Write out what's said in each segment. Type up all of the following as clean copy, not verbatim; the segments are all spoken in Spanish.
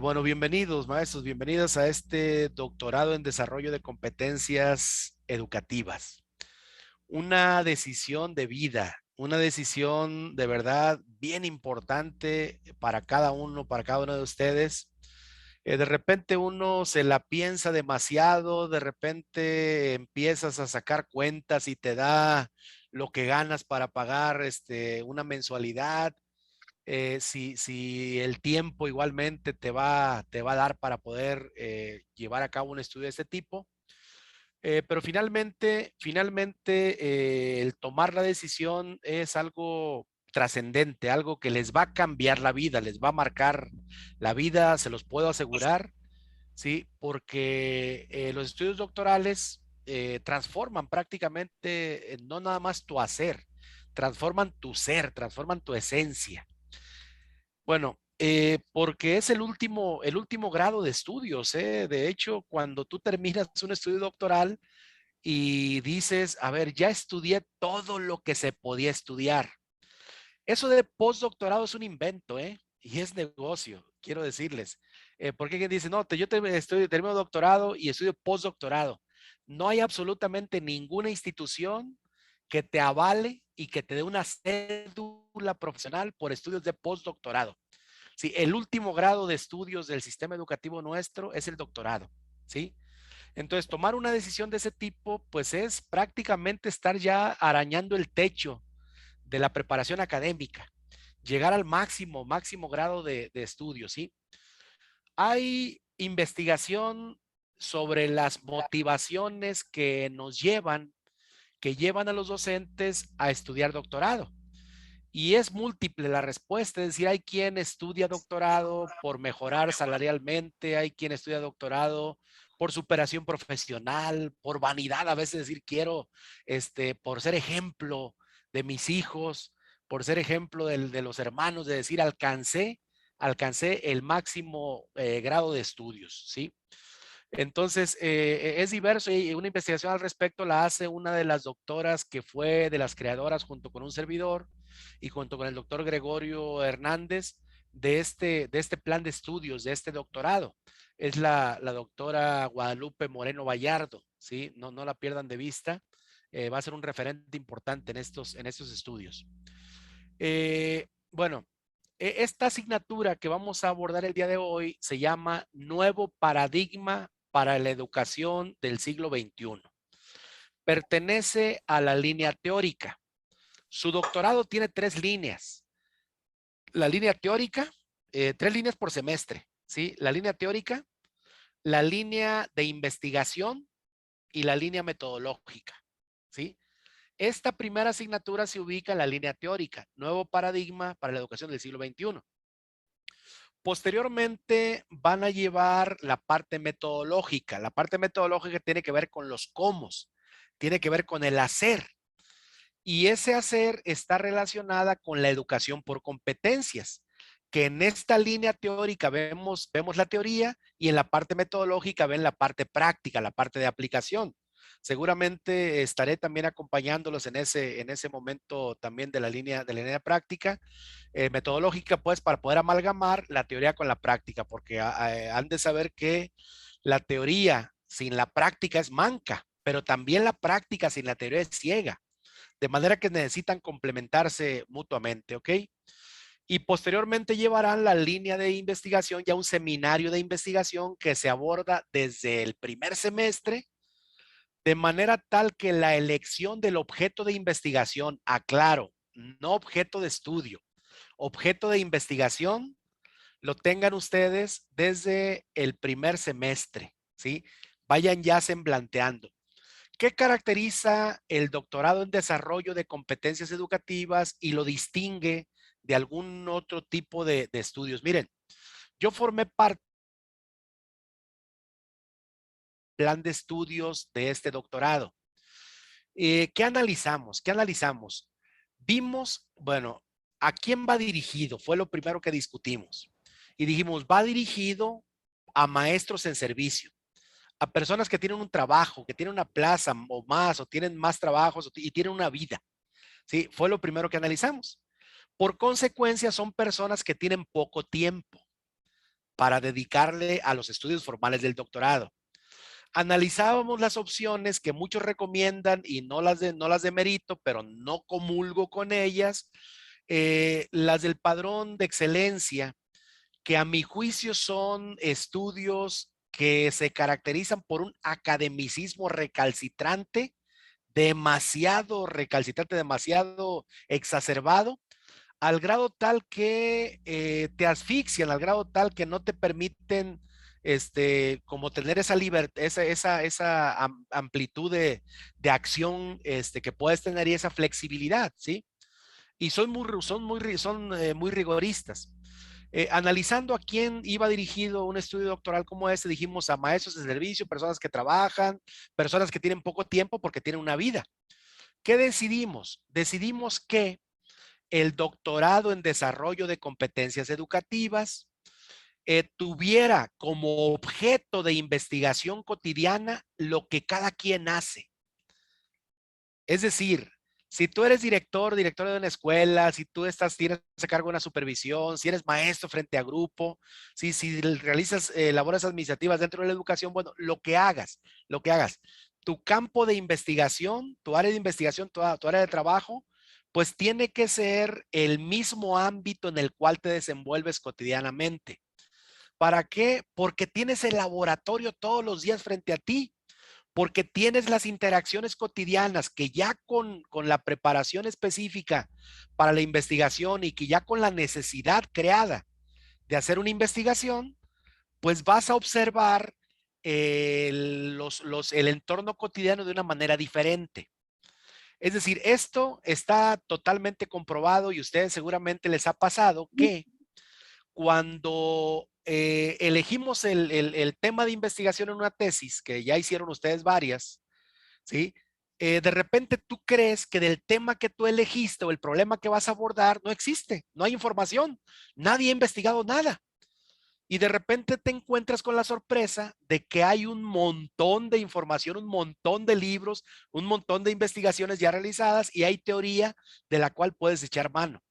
Bueno, bienvenidos, maestros, bienvenidas a este doctorado en desarrollo de competencias educativas. Una decisión de vida, una decisión de verdad bien importante para cada uno de ustedes. De repente uno se la piensa demasiado, de repente empiezas a sacar cuentas y te da lo que ganas para pagar una mensualidad. Si el tiempo igualmente te va a dar para poder llevar a cabo un estudio de este tipo. Pero finalmente, el tomar la decisión es algo trascendente, algo que les va a cambiar la vida, les va a marcar la vida, se los puedo asegurar, ¿sí? Porque los estudios doctorales transforman prácticamente, no nada más tu hacer, transforman tu ser, transforman tu esencia. Bueno, porque es el último grado de estudios, ¿eh? De hecho, cuando tú terminas un estudio doctoral y dices, a ver, ya estudié todo lo que se podía estudiar. Eso de postdoctorado es un invento, ¿eh? Y es negocio, quiero decirles. Porque alguien dice, no, termino doctorado y estudio postdoctorado. No hay absolutamente ninguna institución que te avale y que te dé una cédula profesional por estudios de postdoctorado. Sí, el último grado de estudios del sistema educativo nuestro es el doctorado, ¿sí? Entonces, tomar una decisión de ese tipo, pues es prácticamente estar ya arañando el techo de la preparación académica, llegar al máximo grado de estudio, ¿sí? Hay investigación sobre las motivaciones que llevan a los docentes a estudiar doctorado. Y es múltiple la respuesta, es decir, hay quien estudia doctorado por mejorar salarialmente, hay quien estudia doctorado por superación profesional, por vanidad, a veces decir quiero, por ser ejemplo de mis hijos, por ser ejemplo de los hermanos, de decir alcancé el máximo grado de estudios, ¿sí? Entonces, es diverso y una investigación al respecto la hace una de las doctoras que fue de las creadoras junto con un servidor y junto con el doctor Gregorio Hernández de este plan de estudios, de este doctorado. Es la doctora Guadalupe Moreno Vallardo, ¿sí? No la pierdan de vista. Va a ser un referente importante en estos estudios. Bueno, esta asignatura que vamos a abordar el día de hoy se llama Nuevo Paradigma para la Educación del siglo XXI. Pertenece a la línea teórica. Su doctorado tiene 3 líneas. La línea teórica, 3 líneas por semestre, ¿sí? La línea teórica, la línea de investigación y la línea metodológica, ¿sí? Esta primera asignatura se ubica en la línea teórica, Nuevo Paradigma para la Educación del siglo XXI. Posteriormente van a llevar la parte metodológica. La parte metodológica tiene que ver con los cómo, tiene que ver con el hacer. Y ese hacer está relacionada con la educación por competencias, que en esta línea teórica vemos la teoría y en la parte metodológica ven la parte práctica, la parte de aplicación. Seguramente estaré también acompañándolos en ese momento también de la línea práctica, metodológica, pues para poder amalgamar la teoría con la práctica, porque han de saber que la teoría sin la práctica es manca, pero también la práctica sin la teoría es ciega, de manera que necesitan complementarse mutuamente, ¿ok? Y posteriormente llevarán la línea de investigación, ya un seminario de investigación que se aborda desde el primer semestre, de manera tal que la elección del objeto de investigación, aclaro, no objeto de estudio, objeto de investigación, lo tengan ustedes desde el primer semestre, ¿sí? Vayan ya semblanteando. ¿Qué caracteriza el doctorado en desarrollo de competencias educativas y lo distingue de algún otro tipo de estudios? Miren, yo formé parte del plan de estudios de este doctorado. ¿Qué analizamos? ¿Qué analizamos? Vimos, bueno, ¿a quién va dirigido? Fue lo primero que discutimos. Y dijimos, va dirigido a maestros en servicio, a personas que tienen un trabajo, que tienen una plaza o más, o tienen más trabajos y tienen una vida. ¿Sí? Fue lo primero que analizamos. Por consecuencia, son personas que tienen poco tiempo. para dedicarle a los estudios formales del doctorado. Analizábamos las opciones que muchos recomiendan y no las demerito, pero no comulgo con ellas. Las del padrón de excelencia, que a mi juicio son estudios que se caracterizan por un academicismo recalcitrante, demasiado recalcitrante, demasiado exacerbado, al grado tal que te asfixian, al grado tal que no te permiten como tener esa libertad, esa amplitud de acción que puedes tener y esa flexibilidad, ¿sí? Y son muy rigoristas. Analizando a quién iba dirigido un estudio doctoral como este, dijimos a maestros de servicio, personas que trabajan, personas que tienen poco tiempo porque tienen una vida. ¿Qué decidimos? Decidimos que el doctorado en desarrollo de competencias educativas tuviera como objeto de investigación cotidiana lo que cada quien hace. Es decir, si tú eres director de una escuela, si tú tienes a cargo de una supervisión, si eres maestro frente a grupo, si realizas labores administrativas dentro de la educación, bueno, lo que hagas, tu campo de investigación, tu área de investigación, tu área de trabajo, pues tiene que ser el mismo ámbito en el cual te desenvuelves cotidianamente. ¿Para qué? Porque tienes el laboratorio todos los días frente a ti, porque tienes las interacciones cotidianas que ya con la preparación específica para la investigación y que ya con la necesidad creada de hacer una investigación, pues vas a observar el entorno cotidiano de una manera diferente. Es decir, esto está totalmente comprobado y a ustedes seguramente les ha pasado que cuando elegimos el tema de investigación en una tesis, que ya hicieron ustedes varias, ¿sí? De repente tú crees que del tema que tú elegiste o el problema que vas a abordar no existe, no hay información, nadie ha investigado nada. Y de repente te encuentras con la sorpresa de que hay un montón de información, un montón de libros, un montón de investigaciones ya realizadas y hay teoría de la cual puedes echar mano.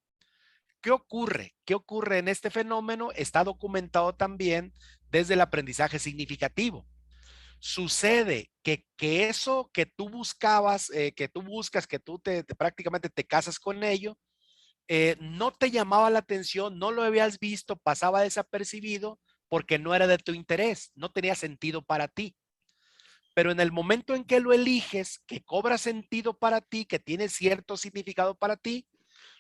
¿Qué ocurre? ¿Qué ocurre en este fenómeno? Está documentado también desde el aprendizaje significativo. Sucede que eso que tú buscabas, que tú buscas, que tú prácticamente te casas con ello, no te llamaba la atención, no lo habías visto, pasaba desapercibido porque no era de tu interés, no tenía sentido para ti. Pero en el momento en que lo eliges, que cobra sentido para ti, que tiene cierto significado para ti,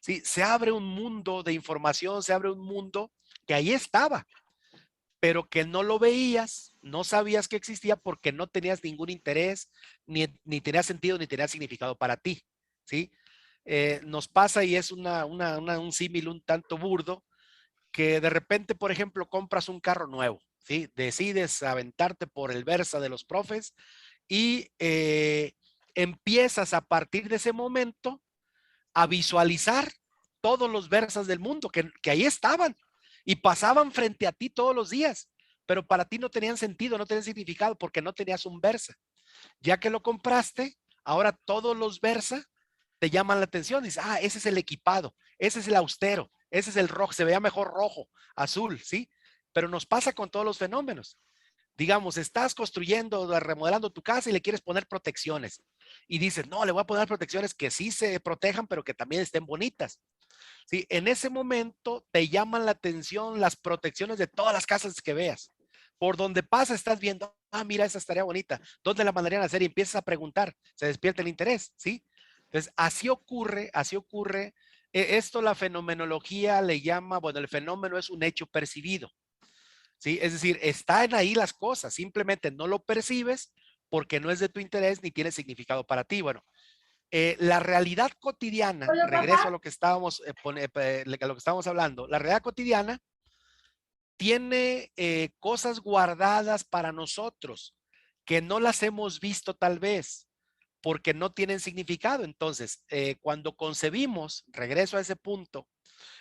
¿sí? Se abre un mundo de información, se abre un mundo que ahí estaba, pero que no lo veías, no sabías que existía porque no tenías ningún interés, ni tenía sentido, ni tenía significado para ti, ¿sí? Nos pasa y es un símil un tanto burdo, que de repente, por ejemplo, compras un carro nuevo, ¿sí? Decides aventarte por el Versa de los profes y empiezas a partir de ese momento a visualizar todos los Versas del mundo que ahí estaban y pasaban frente a ti todos los días, pero para ti no tenían sentido, no tenían significado porque no tenías un Versa. Ya que lo compraste, ahora todos los Versa te llaman la atención. Dices, ah, ese es el equipado, ese es el austero, ese es el rojo, se veía mejor rojo, azul, ¿sí? Pero nos pasa con todos los fenómenos. Digamos, estás construyendo, remodelando tu casa y le quieres poner protecciones. Y dices, no, le voy a poner protecciones que sí se protejan, pero que también estén bonitas. ¿Sí? En ese momento te llaman la atención las protecciones de todas las casas que veas. Por donde pasa estás viendo, ah, mira, esa estaría bonita. ¿Dónde la mandarían a hacer? Y empiezas a preguntar, se despierta el interés, ¿sí? Entonces, así ocurre, así ocurre. Esto la fenomenología le llama, bueno, el fenómeno es un hecho percibido. ¿Sí? Es decir, están ahí las cosas, simplemente no lo percibes porque no es de tu interés ni tiene significado para ti. Bueno, la realidad cotidiana, regreso a lo que a lo que estábamos hablando, la realidad cotidiana tiene cosas guardadas para nosotros que no las hemos visto tal vez porque no tienen significado. Entonces, cuando concebimos, regreso a ese punto,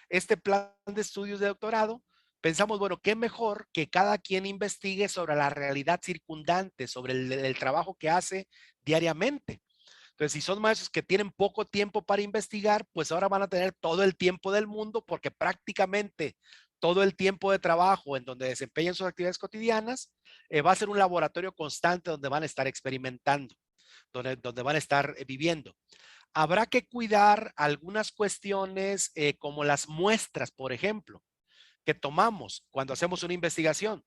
este plan de estudios de doctorado, pensamos, bueno, qué mejor que cada quien investigue sobre la realidad circundante, sobre el trabajo que hace diariamente. Entonces, si son maestros que tienen poco tiempo para investigar, pues ahora van a tener todo el tiempo del mundo porque prácticamente todo el tiempo de trabajo en donde desempeñan sus actividades cotidianas, va a ser un laboratorio constante donde van a estar experimentando, donde van a estar viviendo. Habrá que cuidar algunas cuestiones como las muestras, por ejemplo, que tomamos cuando hacemos una investigación.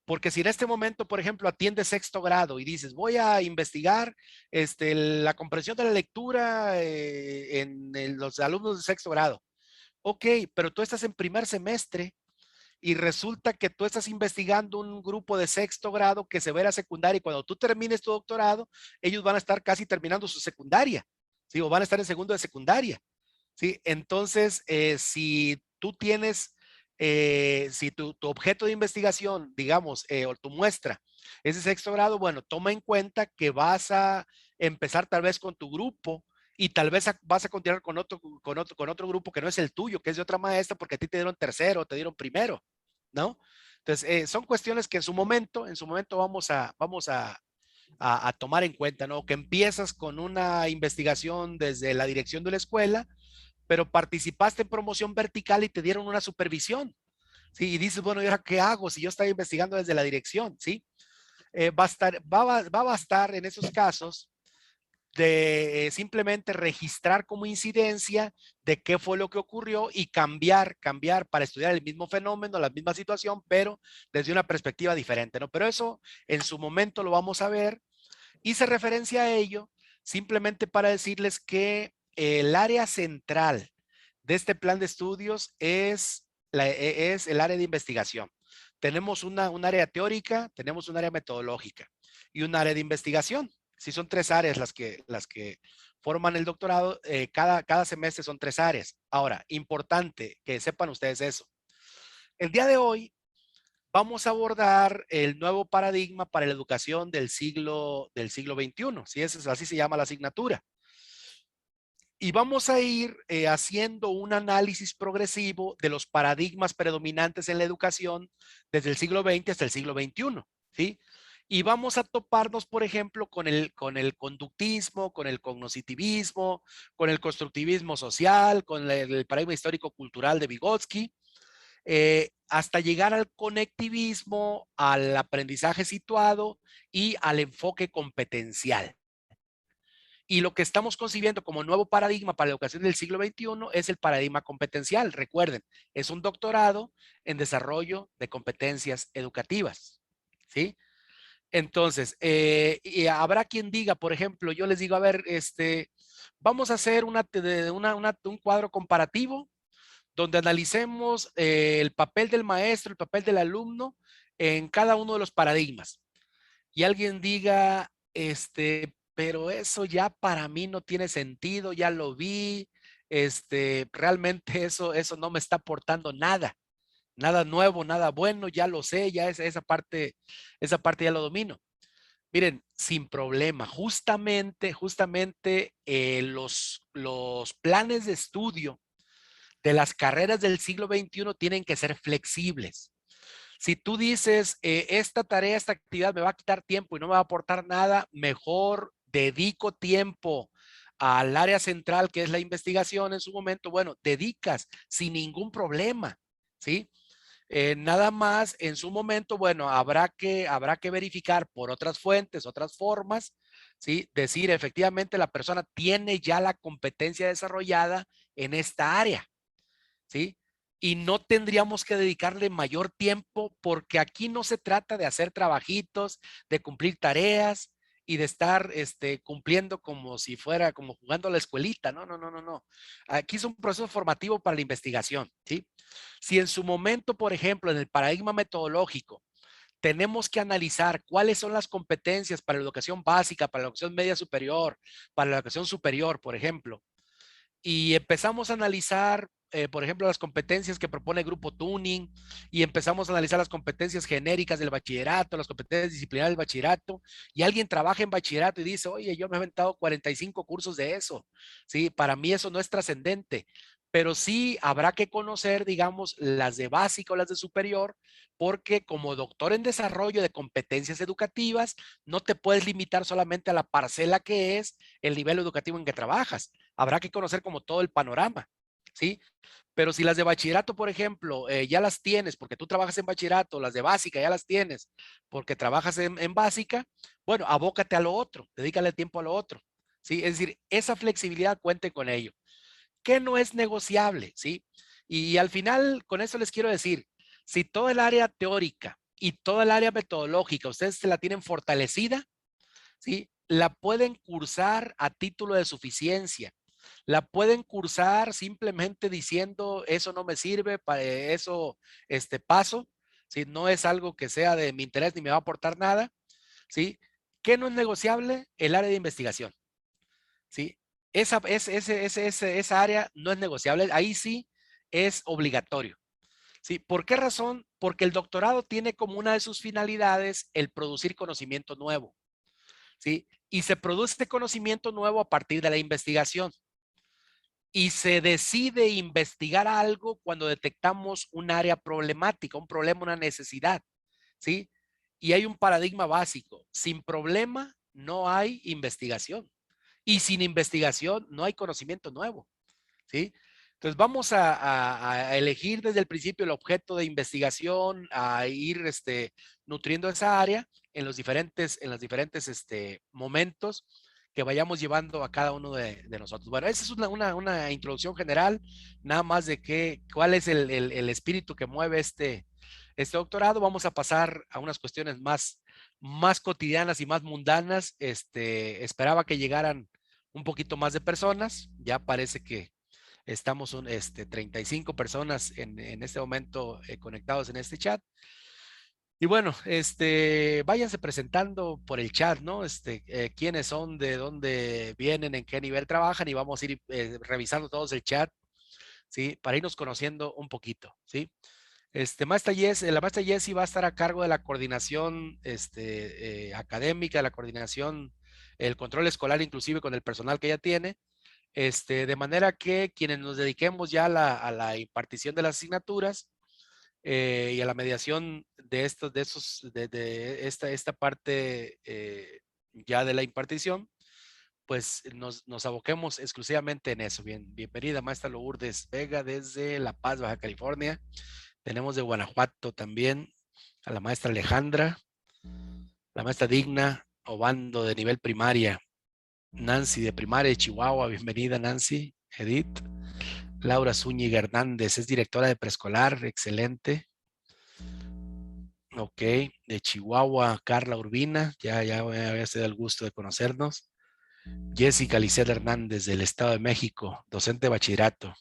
Porque si en este momento, por ejemplo, atiendes sexto grado y dices, voy a investigar la comprensión de la lectura en los alumnos de sexto grado. Ok, pero tú estás en primer semestre y resulta que tú estás investigando un grupo de sexto grado que se ve a la secundaria y cuando tú termines tu doctorado, ellos van a estar casi terminando su secundaria, ¿sí? O van a estar en segundo de secundaria. ¿Sí? Entonces, si tú tienes, si tu objeto de investigación, digamos, o tu muestra es de sexto grado, bueno, toma en cuenta que vas a empezar tal vez con tu grupo y tal vez vas a continuar con otro grupo que no es el tuyo, que es de otra maestra, porque a ti te dieron tercero, te dieron primero, ¿no? Entonces, son cuestiones que en su momento vamos a tomar en cuenta, ¿no? Que empiezas con una investigación desde la dirección de la escuela, pero participaste en promoción vertical y te dieron una supervisión, ¿sí? Y dices, bueno, ¿y ahora qué hago si yo estaba investigando desde la dirección, ¿sí? Va a bastar en esos casos de simplemente registrar como incidencia de qué fue lo que ocurrió y cambiar para estudiar el mismo fenómeno, la misma situación, pero desde una perspectiva diferente, ¿no? Pero eso en su momento lo vamos a ver. Hice referencia a ello simplemente para decirles que el área central de este plan de estudios es el área de investigación. Tenemos un área teórica, tenemos un área metodológica y un área de investigación. Si son tres áreas las que forman el doctorado, cada semestre son tres áreas. Ahora, importante que sepan ustedes eso. El día de hoy vamos a abordar el nuevo paradigma para la educación del siglo XXI. ¿Sí? Así se llama la asignatura. Y vamos a ir haciendo un análisis progresivo de los paradigmas predominantes en la educación desde el siglo XX hasta el siglo XXI. ¿Sí? Y vamos a toparnos, por ejemplo, con el conductismo, con el cognoscitivismo, con el constructivismo social, con el paradigma histórico-cultural de Vygotsky, hasta llegar al conectivismo, al aprendizaje situado y al enfoque competencial. Y lo que estamos concibiendo como nuevo paradigma para la educación del siglo XXI es el paradigma competencial. Recuerden, es un doctorado en desarrollo de competencias educativas. ¿Sí? Entonces, y habrá quien diga, por ejemplo, yo les digo, a ver, vamos a hacer un cuadro comparativo donde analicemos el papel del maestro, el papel del alumno en cada uno de los paradigmas. Y alguien diga, pero eso ya para mí no tiene sentido, ya lo vi, realmente eso no me está aportando nada, nada nuevo, nada bueno, ya lo sé, ya esa parte ya lo domino. Miren, sin problema, justamente los planes de estudio de las carreras del siglo XXI tienen que ser flexibles. Si tú dices, esta tarea, esta actividad me va a quitar tiempo y no me va a aportar nada, mejor dedico tiempo al área central que es la investigación en su momento, bueno, dedicas sin ningún problema, ¿sí? Nada más en su momento, bueno, habrá que verificar por otras fuentes, otras formas, ¿sí? Decir, efectivamente, la persona tiene ya la competencia desarrollada en esta área. ¿Sí? Y no tendríamos que dedicarle mayor tiempo porque aquí no se trata de hacer trabajitos, de cumplir tareas y de estar cumpliendo como si fuera como jugando a la escuelita. No, no, no, no, no. Aquí es un proceso formativo para la investigación, ¿sí? Si en su momento, por ejemplo, en el paradigma metodológico, tenemos que analizar cuáles son las competencias para la educación básica, para la educación media superior, para la educación superior, por ejemplo, y empezamos a analizar, por ejemplo, las competencias que propone el Grupo Tuning y empezamos a analizar las competencias genéricas del bachillerato, las competencias disciplinarias del bachillerato, y alguien trabaja en bachillerato y dice, oye, yo me he aventado 45 cursos de eso. Sí, para mí eso no es trascendente, pero sí habrá que conocer, digamos, las de básica o las de superior, porque como doctor en desarrollo de competencias educativas, no te puedes limitar solamente a la parcela que es el nivel educativo en que trabajas. Habrá que conocer como todo el panorama, ¿sí? Pero si las de bachillerato, por ejemplo, ya las tienes porque tú trabajas en bachillerato, las de básica ya las tienes porque trabajas en básica, bueno, abócate a lo otro, dedícale tiempo a lo otro, ¿sí? Es decir, esa flexibilidad cuente con ello. ¿Qué no es negociable? ¿Sí? Y al final, con eso les quiero decir, si todo el área teórica y toda el área metodológica ustedes se la tienen fortalecida, ¿sí? La pueden cursar a título de suficiencia. La pueden cursar simplemente diciendo, eso no me sirve, para eso paso, ¿sí? No es algo que sea de mi interés ni me va a aportar nada, ¿sí? ¿Qué no es negociable? El área de investigación, ¿sí? Esa área no es negociable, ahí sí es obligatorio, ¿sí? ¿Por qué razón? Porque el doctorado tiene como una de sus finalidades el producir conocimiento nuevo, ¿sí? Y se produce conocimiento nuevo a partir de la investigación. Y se decide investigar algo cuando detectamos un área problemática, un problema, una necesidad, ¿sí? Y hay un paradigma básico. Sin problema no hay investigación. Y sin investigación no hay conocimiento nuevo, ¿sí? Entonces vamos a elegir desde el principio el objeto de investigación, a ir nutriendo esa área en los diferentes momentos que vayamos llevando a cada uno de nosotros. Bueno, esa es una introducción general, nada más de cuál es el espíritu que mueve este doctorado. Vamos a pasar a unas cuestiones más cotidianas y más mundanas. Esperaba que llegaran un poquito más de personas, ya parece que estamos 35 personas en este momento conectados en este chat. Y bueno, váyanse presentando por el chat, ¿no? Quiénes son, de dónde vienen, en qué nivel trabajan y vamos a ir revisando todos el chat, ¿sí? Para irnos conociendo un poquito, ¿sí? La maestra Jessie va a estar a cargo de la coordinación académica, la coordinación, el control escolar, inclusive con el personal que ella tiene. De manera que quienes nos dediquemos ya a la impartición de las asignaturas y a la mediación de esta parte ya de la impartición, pues nos aboquemos exclusivamente en eso. Bien, bienvenida, maestra Lourdes Vega desde La Paz, Baja California. Tenemos de Guanajuato también a la maestra Alejandra, la maestra Digna Obando de nivel primaria, Nancy de primaria de Chihuahua, bienvenida Nancy, Edith. Laura Zúñiga Hernández es directora de preescolar, excelente. Ok, de Chihuahua, Carla Urbina, ya había sido el gusto de conocernos. Jessica Lisset Hernández del Estado de México, docente de bachillerato.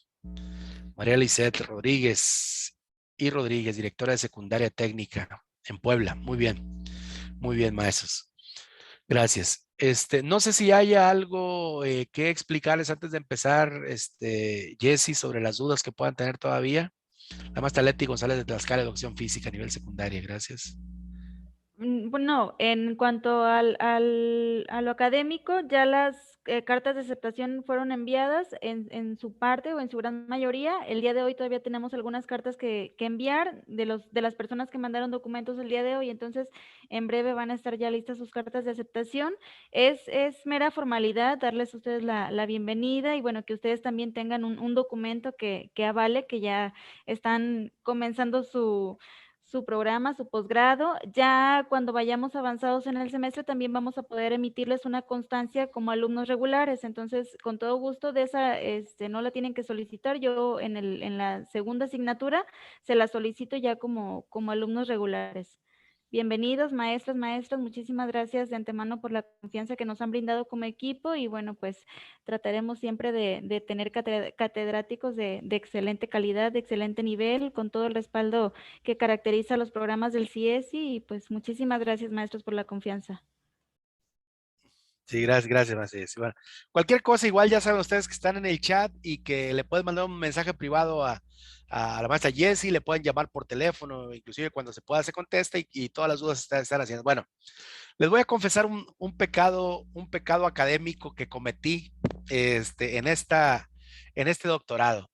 María Lisset Rodríguez y Rodríguez, directora de secundaria técnica en Puebla. Muy bien, maestros. Gracias. No sé si haya algo que explicarles antes de empezar, Jessy, sobre las dudas que puedan tener todavía. La maestra Leti González de Tlaxcala, Educación Física a nivel secundaria. Gracias. Bueno, en cuanto a lo académico, ya las cartas de aceptación fueron enviadas en su parte o en su gran mayoría. El día de hoy todavía tenemos algunas cartas que enviar de las personas que mandaron documentos el día de hoy, entonces en breve van a estar ya listas sus cartas de aceptación. Es mera formalidad darles a ustedes la bienvenida y bueno, que ustedes también tengan un documento que avale que ya están comenzando su programa, su posgrado. Ya cuando vayamos avanzados en el semestre también vamos a poder emitirles una constancia como alumnos regulares. Entonces, con todo gusto de esa, no la tienen que solicitar. Yo en la segunda asignatura se la solicito ya como alumnos regulares. Bienvenidos, maestras, maestros. Muchísimas gracias de antemano por la confianza que nos han brindado como equipo y bueno, pues trataremos siempre de tener catedráticos de excelente calidad, de excelente nivel, con todo el respaldo que caracteriza los programas del CIESI y pues muchísimas gracias, maestros, por la confianza. Sí, gracias, maestra Jessy. Bueno, cualquier cosa, igual ya saben ustedes que están en el chat y que le pueden mandar un mensaje privado a la maestra Jessie, le pueden llamar por teléfono, inclusive cuando se pueda se contesta y todas las dudas están haciendo. Bueno, les voy a confesar un pecado académico que cometí en este doctorado.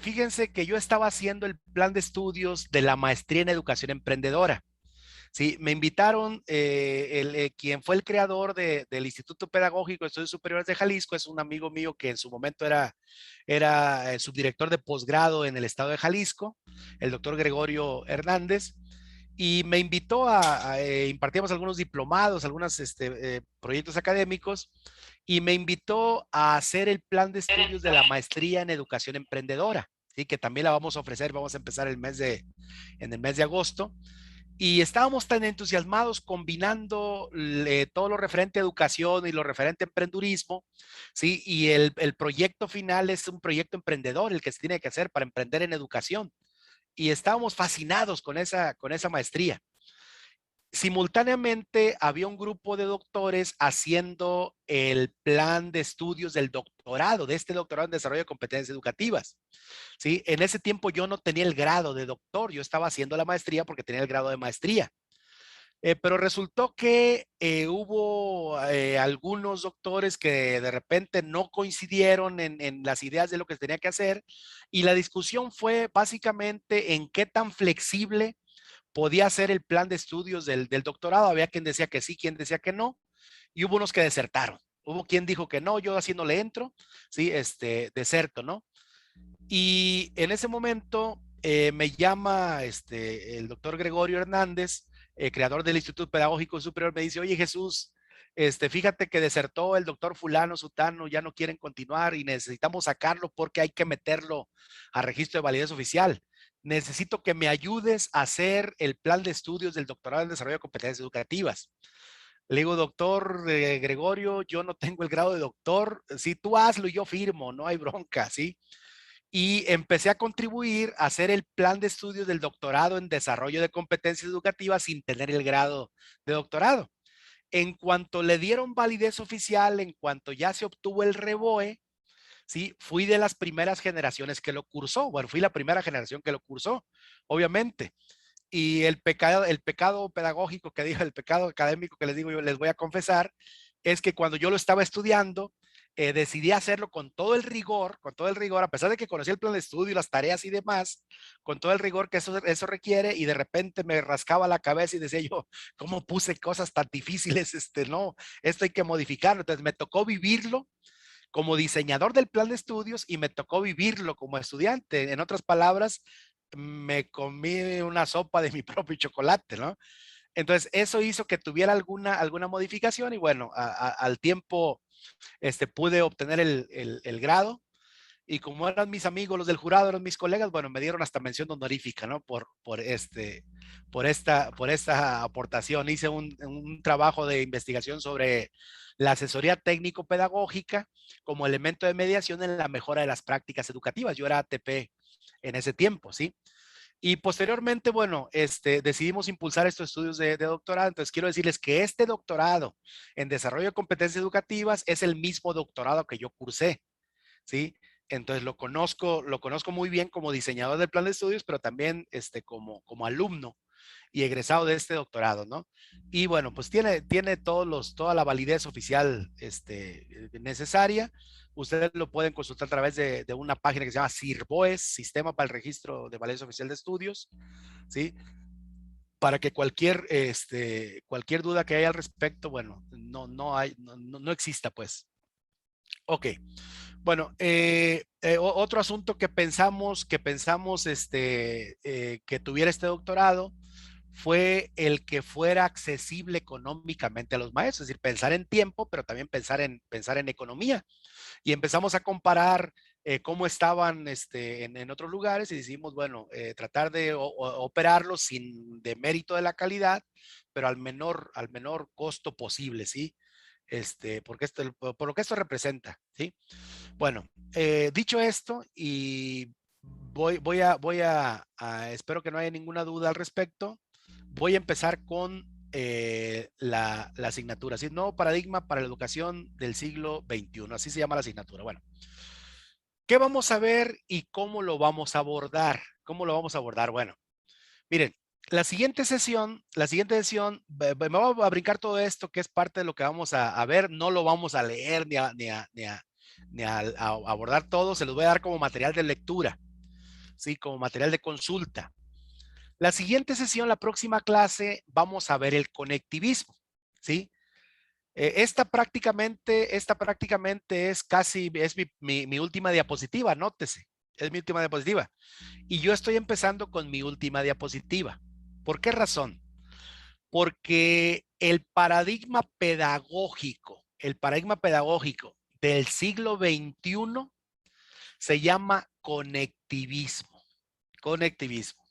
Fíjense que yo estaba haciendo el plan de estudios de la maestría en educación emprendedora. Sí, me invitaron, quien fue el creador del Instituto Pedagógico de Estudios Superiores de Jalisco, es un amigo mío que en su momento era subdirector de posgrado en el estado de Jalisco, el doctor Gregorio Hernández, y me invitó impartíamos algunos diplomados, algunos proyectos académicos, y me invitó a hacer el plan de estudios de la maestría en educación emprendedora, ¿sí? Que también la vamos a ofrecer, vamos a empezar en el mes de agosto. Y estábamos tan entusiasmados combinando todo lo referente a educación y lo referente a emprendurismo, ¿sí? Y el proyecto final es un proyecto emprendedor, el que se tiene que hacer para emprender en educación. Y estábamos fascinados con esa maestría. Simultáneamente había un grupo de doctores haciendo el plan de estudios del doctorado, de este doctorado en desarrollo de competencias educativas. ¿Sí? En ese tiempo yo no tenía el grado de doctor, yo estaba haciendo la maestría porque tenía el grado de maestría. Pero resultó que hubo algunos doctores que de repente no coincidieron en las ideas de lo que se tenía que hacer y la discusión fue básicamente en qué tan flexible podía ser el plan de estudios del doctorado. Había quien decía que sí, quien decía que no, y hubo unos que desertaron. Hubo quien dijo que no, yo así no le entro, sí, deserto, ¿no? Y en ese momento me llama el doctor Gregorio Hernández, creador del Instituto Pedagógico Superior, me dice, oye Jesús, fíjate que desertó el doctor fulano, sutano, ya no quieren continuar y necesitamos sacarlo porque hay que meterlo a registro de validez oficial. Necesito que me ayudes a hacer el plan de estudios del doctorado en desarrollo de competencias educativas. Le digo, doctor Gregorio, yo no tengo el grado de doctor, si tú hazlo y yo firmo, no hay bronca, ¿sí? Y empecé a contribuir a hacer el plan de estudios del doctorado en desarrollo de competencias educativas sin tener el grado de doctorado. En cuanto le dieron validez oficial, en cuanto ya se obtuvo el REBOE, ¿sí? Fui de las primeras generaciones que lo cursó. Bueno, fui la primera generación que lo cursó, obviamente. Y el pecado pedagógico que digo, el pecado académico que les digo, yo les voy a confesar, es que cuando yo lo estaba estudiando, decidí hacerlo con todo el rigor, a pesar de que conocía el plan de estudio, las tareas y demás, con todo el rigor que eso requiere, y de repente me rascaba la cabeza y decía yo, ¿cómo puse cosas tan difíciles? No, esto hay que modificarlo. Entonces me tocó vivirlo como diseñador del plan de estudios y me tocó vivirlo como estudiante. En otras palabras, me comí una sopa de mi propio chocolate, ¿no? Entonces, eso hizo que tuviera alguna modificación y bueno, al tiempo pude obtener el grado y como eran mis amigos, los del jurado, eran mis colegas, bueno, me dieron hasta mención honorífica, ¿no? Por esta aportación. Hice un trabajo de investigación sobre la asesoría técnico-pedagógica como elemento de mediación en la mejora de las prácticas educativas. Yo era ATP en ese tiempo, ¿sí? Y posteriormente, bueno, decidimos impulsar estos estudios de doctorado. Entonces, quiero decirles que este doctorado en desarrollo de competencias educativas es el mismo doctorado que yo cursé. ¿Sí? Entonces lo conozco muy bien como diseñador del plan de estudios, pero también como alumno y egresado de este doctorado, ¿no? Y bueno, pues tiene toda la validez oficial necesaria. Ustedes lo pueden consultar a través de una página que se llama SIRVOES, Sistema para el Registro de Validez Oficial de Estudios, ¿sí? Para que cualquier duda que haya al respecto, bueno, no exista, pues. Ok. Bueno, otro asunto que pensamos que tuviera este doctorado fue el que fuera accesible económicamente a los maestros, es decir, pensar en tiempo, pero también pensar en economía. Y empezamos a comparar cómo estaban en otros lugares y decimos, bueno, tratar de operarlos sin demérito de la calidad, pero al menor costo posible, ¿sí? Porque por lo que esto representa, ¿sí? Bueno, dicho esto, y espero que no haya ninguna duda al respecto, voy a empezar con la asignatura, ¿sí? Nuevo paradigma para la educación del siglo XXI, así se llama la asignatura. Bueno, ¿qué vamos a ver y cómo lo vamos a abordar? ¿Cómo lo vamos a abordar? Bueno, miren, la siguiente sesión, me voy a brincar todo esto que es parte de lo que vamos a ver, no lo vamos a leer ni a abordar todo, se los voy a dar como material de lectura, ¿sí? Como material de consulta. La siguiente sesión, la próxima clase, vamos a ver el conectivismo, ¿sí? Esta prácticamente es casi, es mi última diapositiva, nótese, es mi última diapositiva. Y yo estoy empezando con mi última diapositiva. ¿Por qué razón? Porque el paradigma pedagógico del siglo XXI se llama conectivismo. Conectivismo.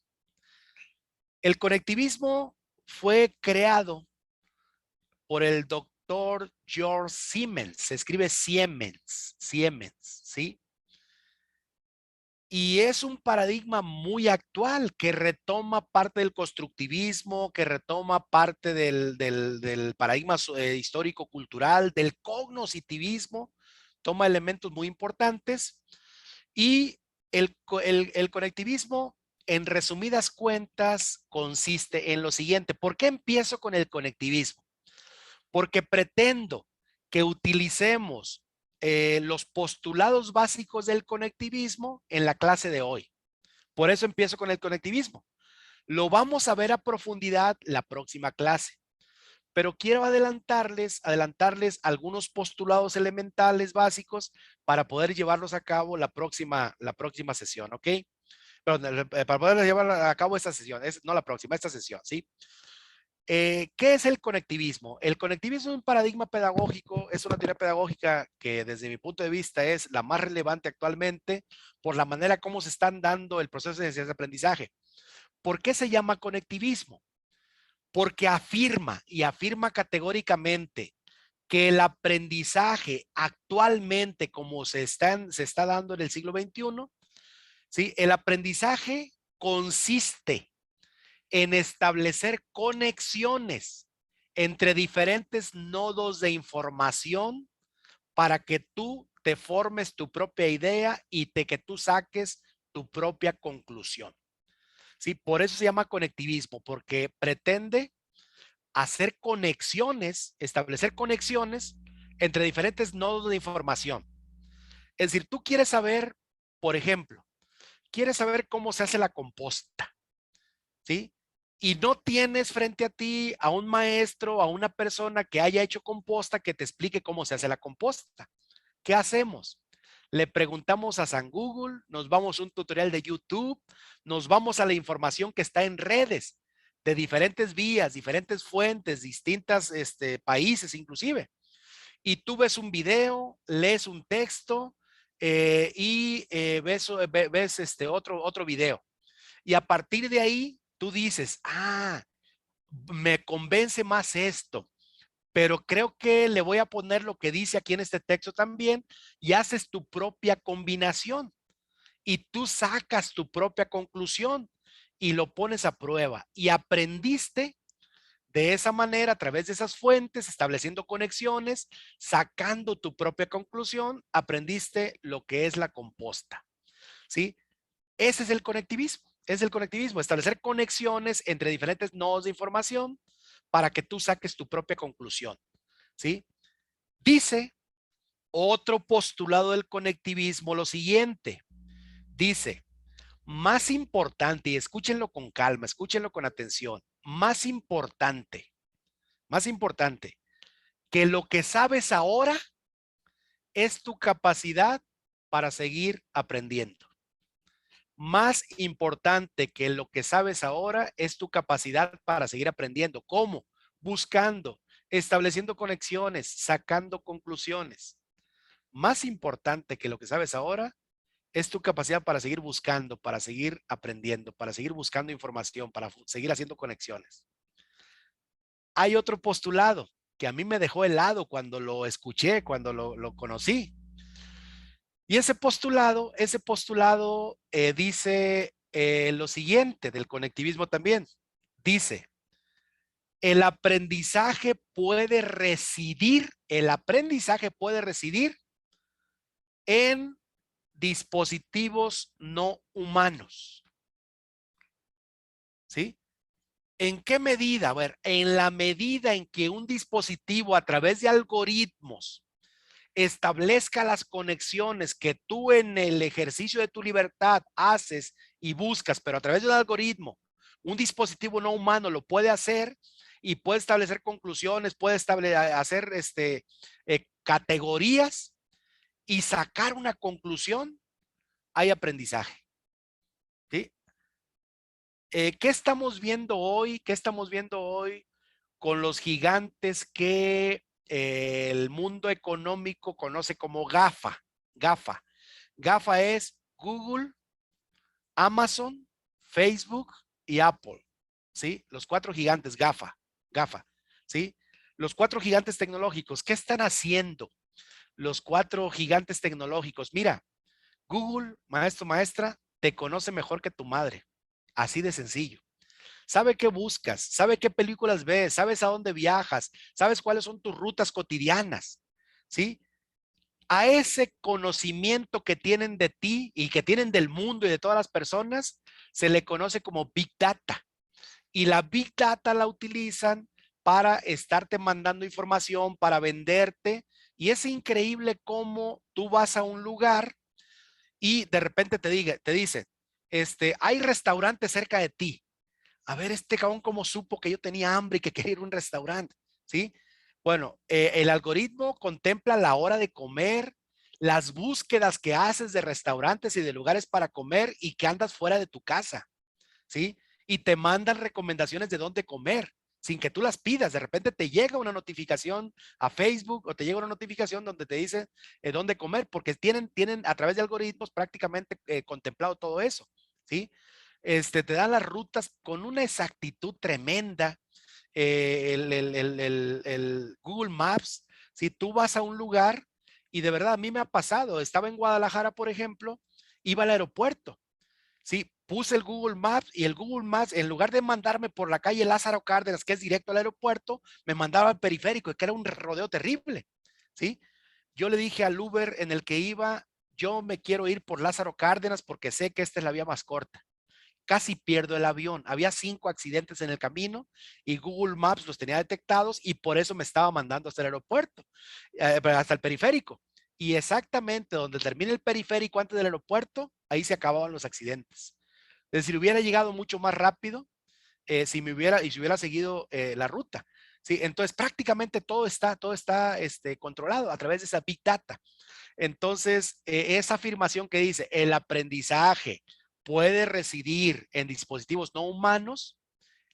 El conectivismo fue creado por el doctor George Siemens. Se escribe Siemens, ¿sí? Y es un paradigma muy actual que retoma parte del constructivismo, que retoma parte del paradigma histórico-cultural, del cognitivismo, toma elementos muy importantes y el conectivismo, en resumidas cuentas, consiste en lo siguiente. ¿Por qué empiezo con el conectivismo? Porque pretendo que utilicemos los postulados básicos del conectivismo en la clase de hoy. Por eso empiezo con el conectivismo. Lo vamos a ver a profundidad la próxima clase, pero quiero adelantarles algunos postulados elementales básicos para poder llevarlos a cabo la próxima sesión, ¿ok? Perdón, para poder llevar a cabo esta sesión, no la próxima, esta sesión, ¿sí? ¿Qué es el conectivismo? El conectivismo es un paradigma pedagógico, es una teoría pedagógica que desde mi punto de vista es la más relevante actualmente por la manera como se están dando el proceso de enseñanza-aprendizaje. ¿Por qué se llama conectivismo? Porque afirma categóricamente que el aprendizaje actualmente como se está dando en el siglo XXI, ¿sí? El aprendizaje consiste en establecer conexiones entre diferentes nodos de información para que tú te formes tu propia idea y que tú saques tu propia conclusión. ¿Sí? Por eso se llama conectivismo, porque pretende hacer conexiones, establecer conexiones entre diferentes nodos de información. Es decir, tú quieres saber, por ejemplo, quieres saber cómo se hace la composta, ¿sí? Y no tienes frente a ti a un maestro, a una persona que haya hecho composta que te explique cómo se hace la composta. ¿Qué hacemos? Le preguntamos a San Google, nos vamos a un tutorial de YouTube, nos vamos a la información que está en redes de diferentes vías, diferentes fuentes, distintas países inclusive. Y tú ves un video, lees un texto ves otro video. Y a partir de ahí, tú dices, me convence más esto, pero creo que le voy a poner lo que dice aquí en este texto también y haces tu propia combinación y tú sacas tu propia conclusión y lo pones a prueba y aprendiste de esa manera a través de esas fuentes, estableciendo conexiones, sacando tu propia conclusión, aprendiste lo que es la composta, ¿sí? Ese es el conectivismo. Es el conectivismo, establecer conexiones entre diferentes nodos de información para que tú saques tu propia conclusión, ¿sí? Dice otro postulado del conectivismo lo siguiente. Dice, más importante, y escúchenlo con calma, escúchenlo con atención, más importante que lo que sabes ahora es tu capacidad para seguir aprendiendo. Más importante que lo que sabes ahora es tu capacidad para seguir aprendiendo. ¿Cómo? Buscando, estableciendo conexiones, sacando conclusiones. Más importante que lo que sabes ahora es tu capacidad para seguir buscando, para seguir aprendiendo, para seguir buscando información, para seguir haciendo conexiones. Hay otro postulado que a mí me dejó helado cuando lo escuché, cuando lo conocí. Y ese postulado dice lo siguiente del conectivismo también. Dice, el aprendizaje puede residir en dispositivos no humanos. ¿Sí? ¿En qué medida? A ver, en la medida en que un dispositivo a través de algoritmos establezca las conexiones que tú en el ejercicio de tu libertad haces y buscas, pero a través de un algoritmo Un dispositivo no humano lo puede hacer y puede establecer conclusiones, puede hacer categorías y sacar una conclusión. Hay aprendizaje. ¿Sí? ¿Qué estamos viendo hoy? ¿Qué estamos viendo hoy con los gigantes que el mundo económico conoce como GAFA? GAFA. GAFA es Google, Amazon, Facebook y Apple. ¿Sí? Los 4 gigantes GAFA. GAFA. ¿Sí? Los 4 gigantes tecnológicos. ¿Qué están haciendo los 4 gigantes tecnológicos? Mira, Google, maestro, maestra, te conoce mejor que tu madre. Así de sencillo. Sabe qué buscas, sabe qué películas ves, sabes a dónde viajas, sabes cuáles son tus rutas cotidianas, ¿sí? A ese conocimiento que tienen de ti y que tienen del mundo y de todas las personas, se le conoce como Big Data. Y la Big Data la utilizan para estarte mandando información, para venderte. Y es increíble cómo tú vas a un lugar y de repente te dice, hay restaurantes cerca de ti. A ver, este cabrón cómo supo que yo tenía hambre y que quería ir a un restaurante, ¿sí? Bueno, el algoritmo contempla la hora de comer, las búsquedas que haces de restaurantes y de lugares para comer y que andas fuera de tu casa, ¿sí? Y te mandan recomendaciones de dónde comer sin que tú las pidas. De repente te llega una notificación a Facebook o te llega una notificación donde te dice dónde comer, porque tienen a través de algoritmos prácticamente contemplado todo eso, ¿sí? Te dan las rutas con una exactitud tremenda. El Google Maps, si tú vas a un lugar y de verdad a mí me ha pasado, estaba en Guadalajara, por ejemplo, iba al aeropuerto, sí, puse el Google Maps y el Google Maps, en lugar de mandarme por la calle Lázaro Cárdenas, que es directo al aeropuerto, me mandaba al periférico, que era un rodeo terrible, ¿sí? Yo le dije al Uber en el que iba, yo me quiero ir por Lázaro Cárdenas porque sé que esta es la vía más corta. Casi pierdo el avión. Había 5 accidentes en el camino y Google Maps los tenía detectados y por eso me estaba mandando hasta el aeropuerto, hasta el periférico. Y exactamente donde termina el periférico antes del aeropuerto, ahí se acababan los accidentes. Es decir, hubiera llegado mucho más rápido si hubiera seguido la ruta. Sí, entonces prácticamente todo está controlado a través de esa Big Data. Entonces, esa afirmación que dice el aprendizaje puede residir en dispositivos no humanos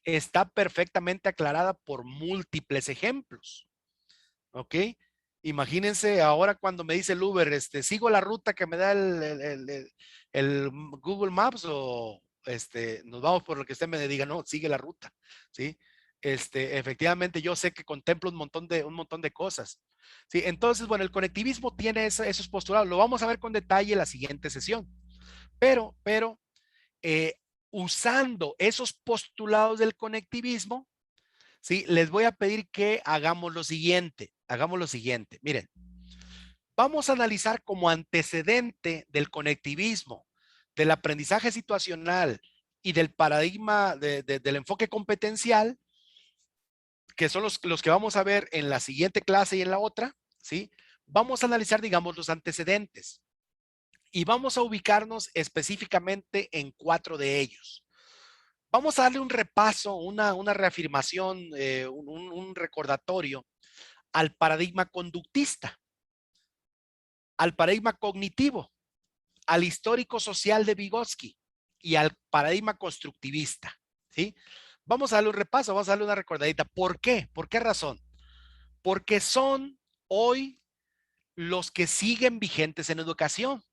está perfectamente aclarada por múltiples ejemplos. ¿Ok? Imagínense ahora cuando me dice el Uber, sigo la ruta que me da el Google Maps o nos vamos por lo que usted me diga, no, sigue la ruta, ¿sí? Efectivamente yo sé que contemplo un montón de cosas, ¿sí? Entonces, bueno, el conectivismo tiene esos postulados, lo vamos a ver con detalle en la siguiente sesión, pero eh, usando esos postulados del conectivismo, ¿sí? Les voy a pedir que hagamos lo siguiente, miren, vamos a analizar como antecedente del conectivismo, del aprendizaje situacional y del paradigma del enfoque competencial, que son los que vamos a ver en la siguiente clase y en la otra, ¿sí? Vamos a analizar, digamos, los antecedentes y vamos a ubicarnos específicamente en 4 de ellos. Vamos a darle un repaso, una reafirmación, un recordatorio al paradigma conductista, al paradigma cognitivo, al histórico social de Vygotsky y al paradigma constructivista, ¿sí? Vamos a darle un repaso, vamos a darle una recordadita. ¿Por qué? ¿Por qué razón? Porque son hoy los que siguen vigentes en educación.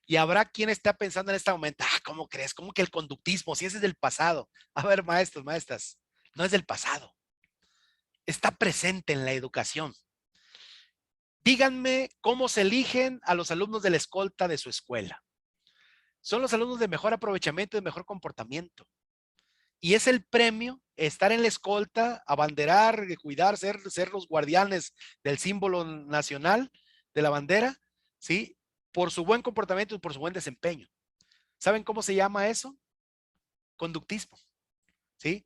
Y habrá quien esté pensando en este momento, ¿cómo crees? ¿Cómo que el conductismo? Si ese es del pasado. A ver, maestros, maestras, no es del pasado. Está presente en la educación. Díganme cómo se eligen a los alumnos de la escolta de su escuela. Son los alumnos de mejor aprovechamiento y de mejor comportamiento. Y es el premio estar en la escolta, abanderar, cuidar, ser los guardianes del símbolo nacional de la bandera, ¿sí? Por su buen comportamiento y por su buen desempeño. ¿Saben cómo se llama eso? Conductismo, ¿sí?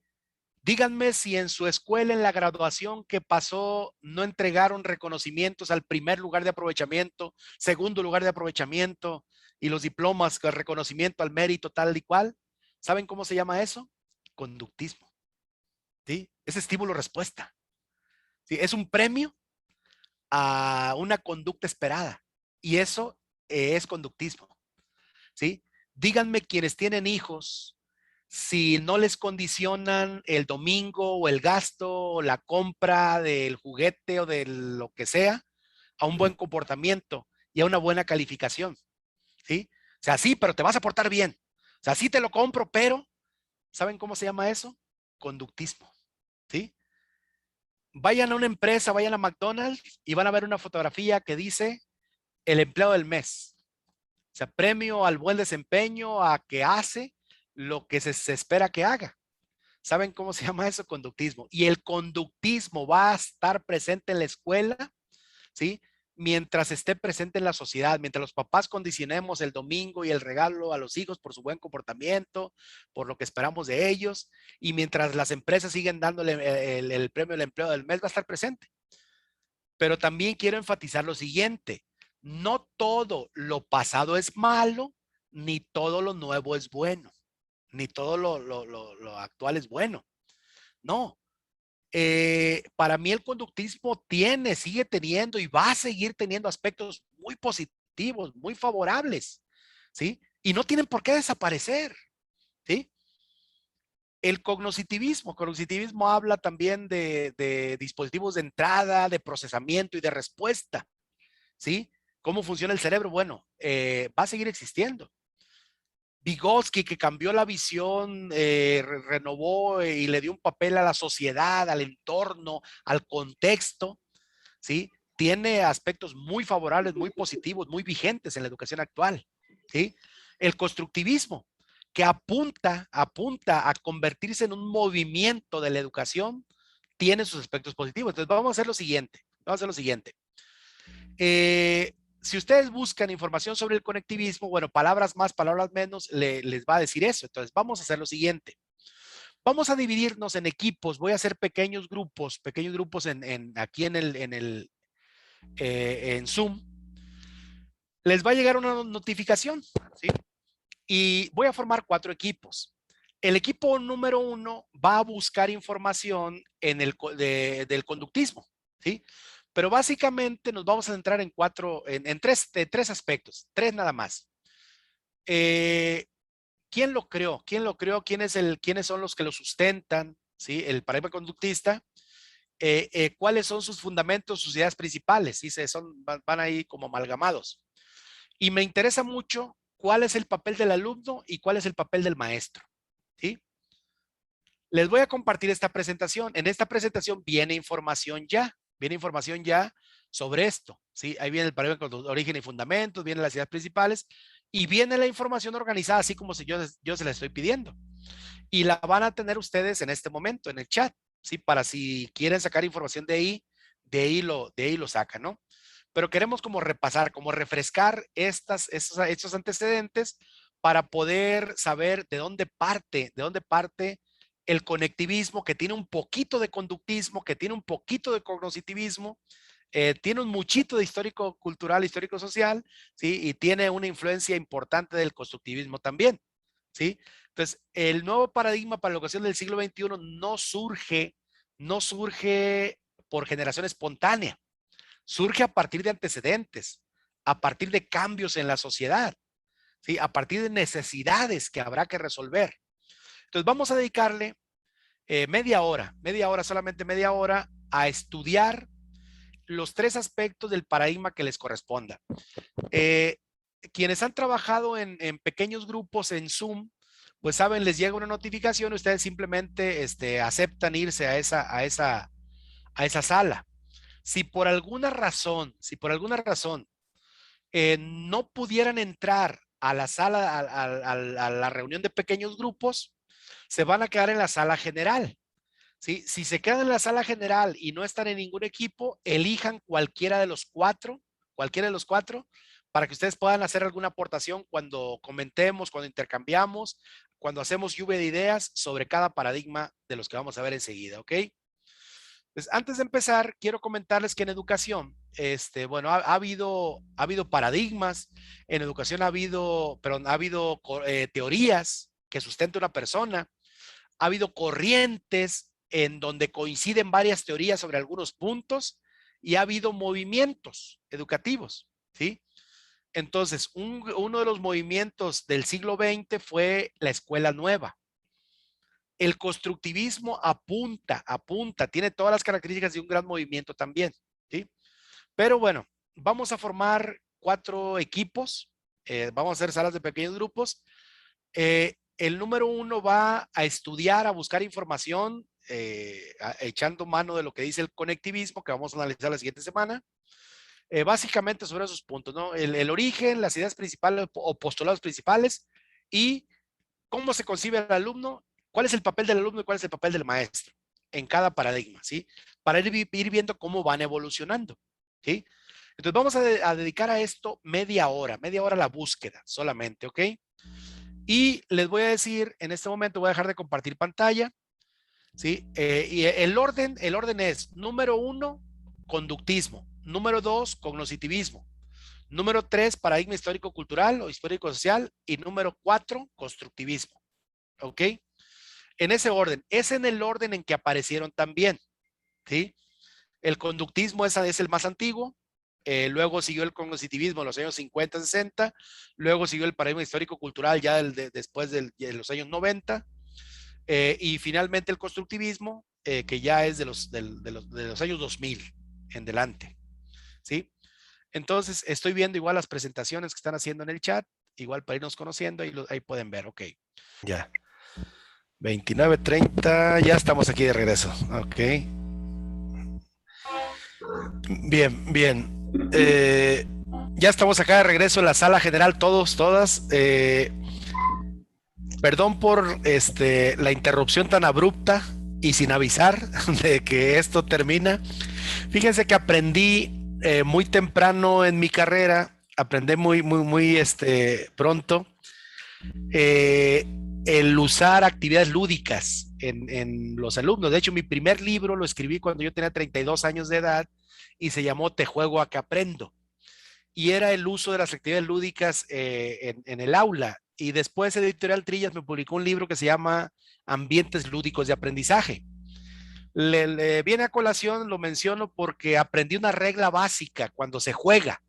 Díganme si en su escuela, en la graduación que pasó, no entregaron reconocimientos al primer lugar de aprovechamiento, segundo lugar de aprovechamiento y los diplomas, el reconocimiento al mérito tal y cual. ¿Saben cómo se llama eso? Conductismo. ¿Sí? Es estímulo-respuesta. ¿Sí? Es un premio a una conducta esperada. Y eso es conductismo. ¿Sí? Díganme quienes tienen hijos, si no les condicionan el domingo o el gasto o la compra del juguete o de lo que sea a un buen comportamiento y a una buena calificación. ¿Sí? O sea, sí, pero te vas a portar bien. O sea, sí te lo compro, pero ¿saben cómo se llama eso? Conductismo. ¿Sí? Vayan a una empresa, vayan a McDonald's y van a ver una fotografía que dice el empleado del mes. O sea, premio al buen desempeño, a que hace lo que se espera que haga. ¿Saben cómo se llama eso? Conductismo. Y el conductismo va a estar presente en la escuela, ¿sí? Mientras esté presente en la sociedad, mientras los papás condicionemos el domingo y el regalo a los hijos por su buen comportamiento, por lo que esperamos de ellos, y mientras las empresas siguen dándole el premio al empleo del mes, va a estar presente. Pero también quiero enfatizar lo siguiente, no todo lo pasado es malo, ni todo lo nuevo es bueno, ni todo lo actual es bueno. No, para mí el conductismo sigue teniendo y va a seguir teniendo aspectos muy positivos, muy favorables, ¿sí? Y no tienen por qué desaparecer, ¿sí? El cognitivismo habla también de dispositivos de entrada, de procesamiento y de respuesta, ¿sí? ¿Cómo funciona el cerebro? Bueno, va a seguir existiendo. Vygotsky, que cambió la visión, renovó y le dio un papel a la sociedad, al entorno, al contexto, ¿sí? Tiene aspectos muy favorables, muy positivos, muy vigentes en la educación actual, ¿sí? El constructivismo, que apunta a convertirse en un movimiento de la educación, tiene sus aspectos positivos. Entonces, vamos a hacer lo siguiente. Vamos a hacer lo siguiente. Si ustedes buscan información sobre el conectivismo, bueno, palabras más, palabras menos, les va a decir eso. Entonces, vamos a hacer lo siguiente. Vamos a dividirnos en equipos. Voy a hacer pequeños grupos aquí en Zoom. Les va a llegar una notificación, ¿sí? Y voy a formar 4 equipos. El equipo número 1 va a buscar información del conductismo, ¿sí? Pero básicamente nos vamos a centrar en tres aspectos, 3 nada más. ¿Quién lo creó? ¿Quién lo creó? ¿Quiénes son los que lo sustentan? ¿Sí? El paradigma conductista. ¿Cuáles son sus fundamentos, sus ideas principales? ¿Sí? Van ahí como amalgamados. Y me interesa mucho cuál es el papel del alumno y cuál es el papel del maestro. ¿Sí? Les voy a compartir esta presentación. En esta presentación viene información ya sobre esto. ¿Sí? Ahí viene el paradigma con origen y fundamentos, vienen las ideas principales y viene la información organizada así como si yo se la estoy pidiendo. Y la van a tener ustedes en este momento en el chat, ¿sí? Para si quieren sacar información de ahí lo sacan, ¿no? Pero queremos como repasar, como refrescar estos antecedentes para poder saber de dónde parte el conectivismo, que tiene un poquito de conductismo, que tiene un poquito de cognitivismo, tiene un muchito de histórico cultural, histórico social, ¿sí? Y tiene una influencia importante del constructivismo también, ¿sí? Entonces, el nuevo paradigma para la educación del siglo XXI no surge por generación espontánea, surge a partir de antecedentes, a partir de cambios en la sociedad, ¿sí? A partir de necesidades que habrá que resolver. Entonces, vamos a dedicarle solamente media hora, a estudiar los 3 aspectos del paradigma que les corresponda. Quienes han trabajado en pequeños grupos en Zoom, pues saben, les llega una notificación, ustedes simplemente aceptan irse a esa sala. Si por alguna razón no pudieran entrar a la sala, a la reunión de pequeños grupos, se van a quedar en la sala general. ¿Sí? Si se quedan en la sala general y no están en ningún equipo, elijan cualquiera de los cuatro, para que ustedes puedan hacer alguna aportación cuando comentemos, cuando intercambiamos, cuando hacemos lluvia de ideas sobre cada paradigma de los que vamos a ver enseguida, ¿ok? Pues antes de empezar, quiero comentarles que en educación, bueno, ha habido paradigmas, en educación ha habido teorías que sustenta una persona, ha habido corrientes en donde coinciden varias teorías sobre algunos puntos y ha habido movimientos educativos, ¿sí? Entonces, uno de los movimientos del siglo XX fue la escuela nueva. El constructivismo apunta, tiene todas las características de un gran movimiento también, ¿sí? Pero bueno, vamos a formar 4 equipos, vamos a hacer salas de pequeños grupos. El número 1 va a estudiar, a buscar información, echando mano de lo que dice el conectivismo, que vamos a analizar la siguiente semana. Básicamente sobre esos puntos, ¿no? El origen, las ideas principales o postulados principales y cómo se concibe el alumno, cuál es el papel del alumno y cuál es el papel del maestro en cada paradigma, ¿sí? Para ir viendo cómo van evolucionando, ¿sí? Entonces vamos a dedicar a esto media hora a la búsqueda solamente, ¿ok? Y les voy a decir, en este momento voy a dejar de compartir pantalla, ¿sí? Y el orden es, número 1, conductismo. Número 2, cognoscitivismo. Número 3, paradigma histórico-cultural o histórico-social. Y número 4, constructivismo. ¿Ok? En ese orden. Es en el orden en que aparecieron también, ¿sí? El conductismo es el más antiguo. Luego siguió el cognoscitivismo en los años 50, 60. Luego siguió el paradigma histórico-cultural ya después de los años 90. Y finalmente el constructivismo, que ya es de los años 2000 en delante, ¿sí? Entonces, estoy viendo igual las presentaciones que están haciendo en el chat, igual para irnos conociendo, ahí pueden ver, ok. Ya. 29:30, ya estamos aquí de regreso, ok. Bien. Ya estamos acá de regreso en la sala general, todas. Perdón por la interrupción tan abrupta y sin avisar de que esto termina. Fíjense que aprendí muy temprano en mi carrera, aprendí muy pronto el usar actividades lúdicas en los alumnos. De hecho, mi primer libro lo escribí cuando yo tenía 32 años de edad y se llamó Te juego a que aprendo. Y era el uso de las actividades lúdicas en el aula. Y después Editorial Trillas me publicó un libro que se llama Ambientes Lúdicos de Aprendizaje. Le viene a colación, lo menciono porque aprendí una regla básica cuando se juega,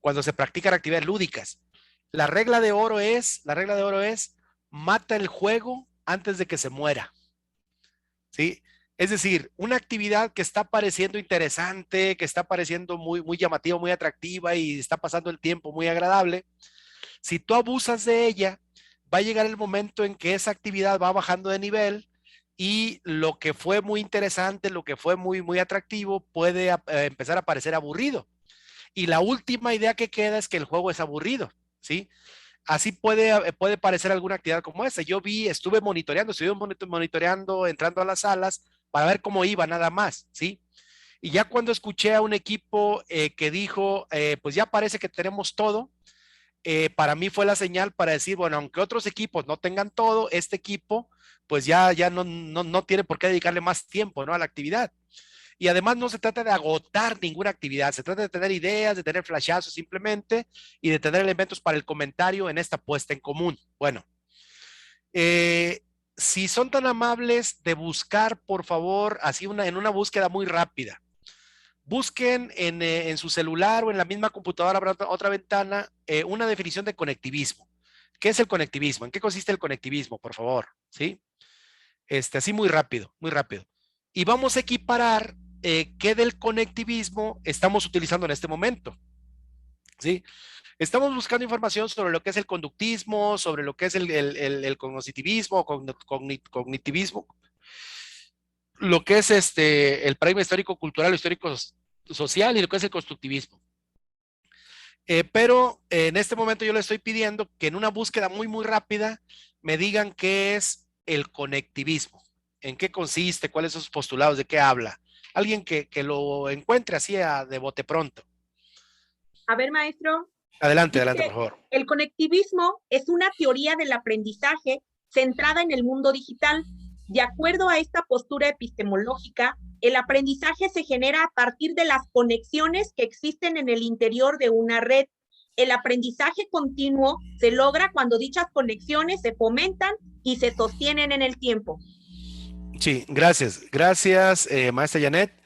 cuando se practican actividades lúdicas. La regla de oro es mata el juego antes de que se muera. ¿Sí? Es decir, una actividad que está pareciendo interesante, que está pareciendo muy llamativa, muy atractiva y está pasando el tiempo muy agradable, si tú abusas de ella, va a llegar el momento en que esa actividad va bajando de nivel y lo que fue muy interesante, lo que fue muy atractivo, puede empezar a parecer aburrido. Y la última idea que queda es que el juego es aburrido, ¿sí? Así puede parecer alguna actividad como esa. Estuve monitoreando, entrando a las salas para ver cómo iba nada más, ¿sí? Y ya cuando escuché a un equipo que dijo, pues ya parece que tenemos todo, para mí fue la señal para decir, bueno, aunque otros equipos no tengan todo, este equipo pues ya no tiene por qué dedicarle más tiempo, ¿no? A la actividad. Y además no se trata de agotar ninguna actividad, se trata de tener ideas, de tener flashazos simplemente y de tener elementos para el comentario en esta puesta en común. Bueno, si son tan amables de buscar, por favor, así en una búsqueda muy rápida, busquen en su celular o en la misma computadora, habrá otra ventana, una definición de conectivismo. ¿Qué es el conectivismo? ¿En qué consiste el conectivismo, por favor? ¿Sí? Así muy rápido. Y vamos a equiparar qué del conectivismo estamos utilizando en este momento. ¿Sí? Estamos buscando información sobre lo que es el conductismo, sobre lo que es el cognitivismo, cognitivismo, lo que es el paradigma histórico cultural, histórico social y lo que es el constructivismo. Pero en este momento yo le estoy pidiendo que en una búsqueda muy rápida me digan qué es el conectivismo, en qué consiste, cuáles son sus postulados, de qué habla. Alguien que lo encuentre así de bote pronto. A ver, maestro. Adelante, por favor. El conectivismo es una teoría del aprendizaje centrada en el mundo digital. De acuerdo a esta postura epistemológica, el aprendizaje se genera a partir de las conexiones que existen en el interior de una red. El aprendizaje continuo se logra cuando dichas conexiones se fomentan y se sostienen en el tiempo. Sí, gracias. Gracias, maestra Janet.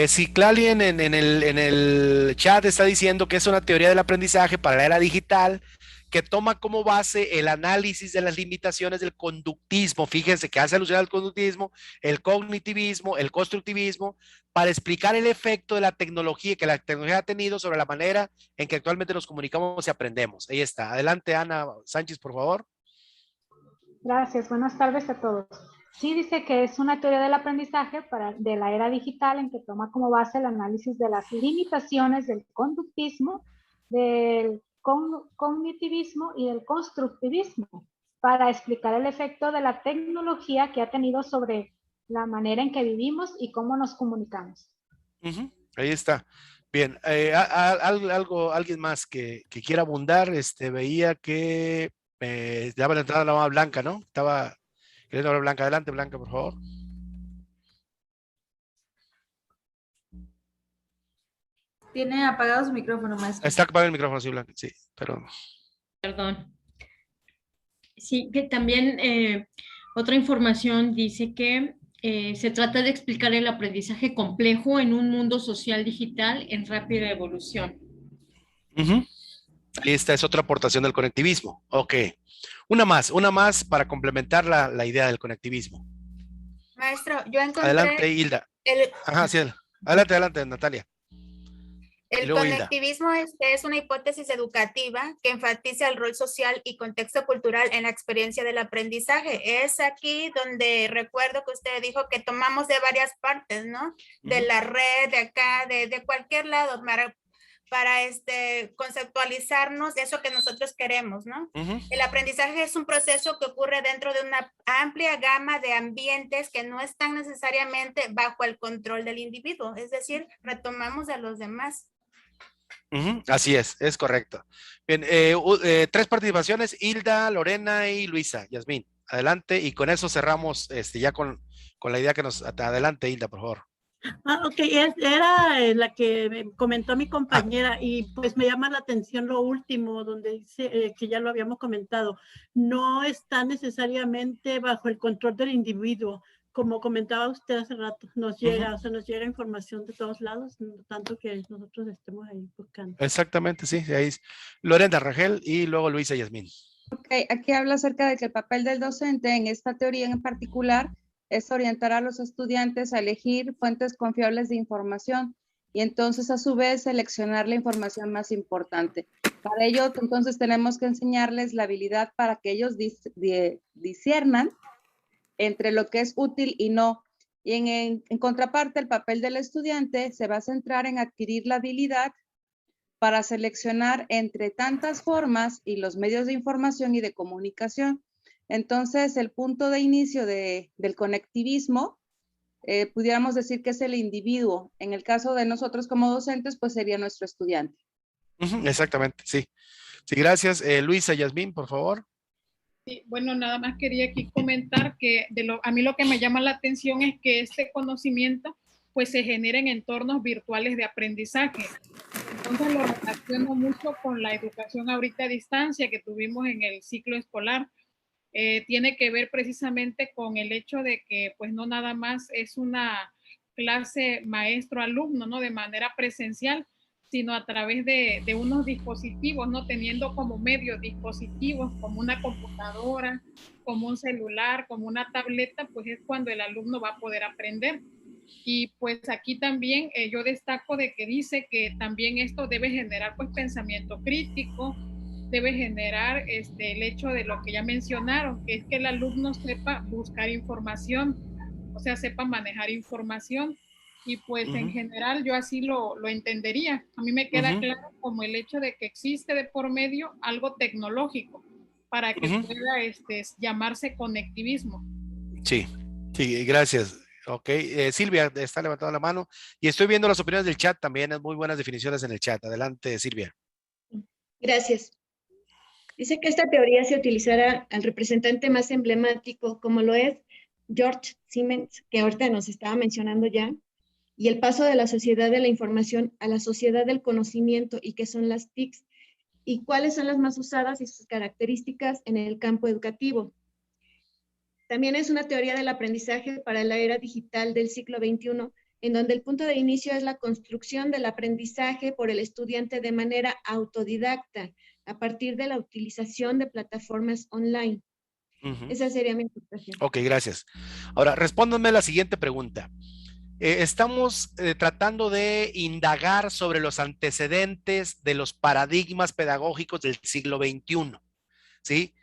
Citlali en el chat está diciendo que es una teoría del aprendizaje para la era digital que toma como base el análisis de las limitaciones del conductismo. Fíjense que hace alusión al conductismo, el cognitivismo, el constructivismo, para explicar el efecto de la tecnología que la tecnología ha tenido sobre la manera en que actualmente nos comunicamos y aprendemos. Ahí está. Adelante, Ana Sánchez, por favor. Gracias, buenas tardes a todos. Sí, dice que es una teoría del aprendizaje de la era digital en que toma como base el análisis de las limitaciones del conductismo, del cognitivismo y del constructivismo para explicar el efecto de la tecnología que ha tenido sobre la manera en que vivimos y cómo nos comunicamos. Ahí está. Bien, alguien más que quiera abundar, veía que daba la entrada a la mano Blanca, ¿no? Estaba queriendo hablar Blanca. Adelante, Blanca, por favor. Tiene apagado su micrófono, maestro. Está apagado el micrófono, sí, Blanca, sí, pero... Perdón. Sí, que también otra información dice que se trata de explicar el aprendizaje complejo en un mundo social digital en rápida evolución. Esta es otra aportación del conectivismo. Ok. Una más para complementar la idea del conectivismo. Maestro, yo encontré... Adelante, Hilda. Ajá, sí. Adelante, Natalia. El conectivismo es una hipótesis educativa que enfatiza el rol social y contexto cultural en la experiencia del aprendizaje. Es aquí donde recuerdo que usted dijo que tomamos de varias partes, ¿no? De la red, de acá, de cualquier lado, para conceptualizarnos de eso que nosotros queremos, ¿no? El aprendizaje es un proceso que ocurre dentro de una amplia gama de ambientes que no están necesariamente bajo el control del individuo, es decir, retomamos a los demás. Así es correcto. Bien, 3 participaciones, Hilda, Lorena y Luisa. Yasmín, adelante, y con eso cerramos ya con la idea que nos... Adelante, Hilda, por favor. Ok, era la que comentó mi compañera y pues me llama la atención lo último donde dice que ya lo habíamos comentado, no está necesariamente bajo el control del individuo, como comentaba usted hace rato, nos llega, o sea, nos llega información de todos lados, no tanto que nosotros estemos ahí buscando. Exactamente, sí, ahí es. Lorena, Rangel y luego Luisa y Yasmín. Ok, aquí habla acerca de que el papel del docente en esta teoría en particular es orientar a los estudiantes a elegir fuentes confiables de información y entonces a su vez seleccionar la información más importante. Para ello entonces tenemos que enseñarles la habilidad para que ellos disciernan entre lo que es útil y no. Y en contraparte, el papel del estudiante se va a centrar en adquirir la habilidad para seleccionar entre tantas formas y los medios de información y de comunicación. Entonces, el punto de inicio del conectivismo, pudiéramos decir que es el individuo. En el caso de nosotros como docentes, pues sería nuestro estudiante. Exactamente, sí. Sí, gracias. Luisa, Yasmín, por favor. Sí, bueno, nada más quería aquí comentar que a mí lo que me llama la atención es que este conocimiento pues se genera en entornos virtuales de aprendizaje. Entonces lo relaciono mucho con la educación ahorita a distancia que tuvimos en el ciclo escolar. Tiene que ver precisamente con el hecho de que pues no nada más es una clase maestro-alumno, ¿no? De manera presencial, sino a través de unos dispositivos, ¿no? Teniendo como medio dispositivos como una computadora, como un celular, como una tableta, pues es cuando el alumno va a poder aprender. Y pues aquí también yo destaco de que dice que también esto debe generar pues pensamiento crítico, debe generar el hecho de lo que ya mencionaron, que es que el alumno sepa buscar información, o sea, sepa manejar información. Y pues en general yo así lo entendería. A mí me queda claro como el hecho de que existe de por medio algo tecnológico para que pueda llamarse conectivismo. Sí, gracias. Ok, Silvia está levantando la mano y estoy viendo las opiniones del chat también, es muy buenas definiciones en el chat. Adelante, Silvia. Gracias. Dice que esta teoría se utilizará al representante más emblemático, como lo es George Siemens, que ahorita nos estaba mencionando ya, y el paso de la sociedad de la información a la sociedad del conocimiento, y qué son las TICs, y cuáles son las más usadas y sus características en el campo educativo. También es una teoría del aprendizaje para la era digital del siglo XXI, en donde el punto de inicio es la construcción del aprendizaje por el estudiante de manera autodidacta, a partir de la utilización de plataformas online. Esa sería mi aportación. Ok, gracias. Ahora, respóndanme la siguiente pregunta. Estamos tratando de indagar sobre los antecedentes de los paradigmas pedagógicos del siglo XXI, ¿sí?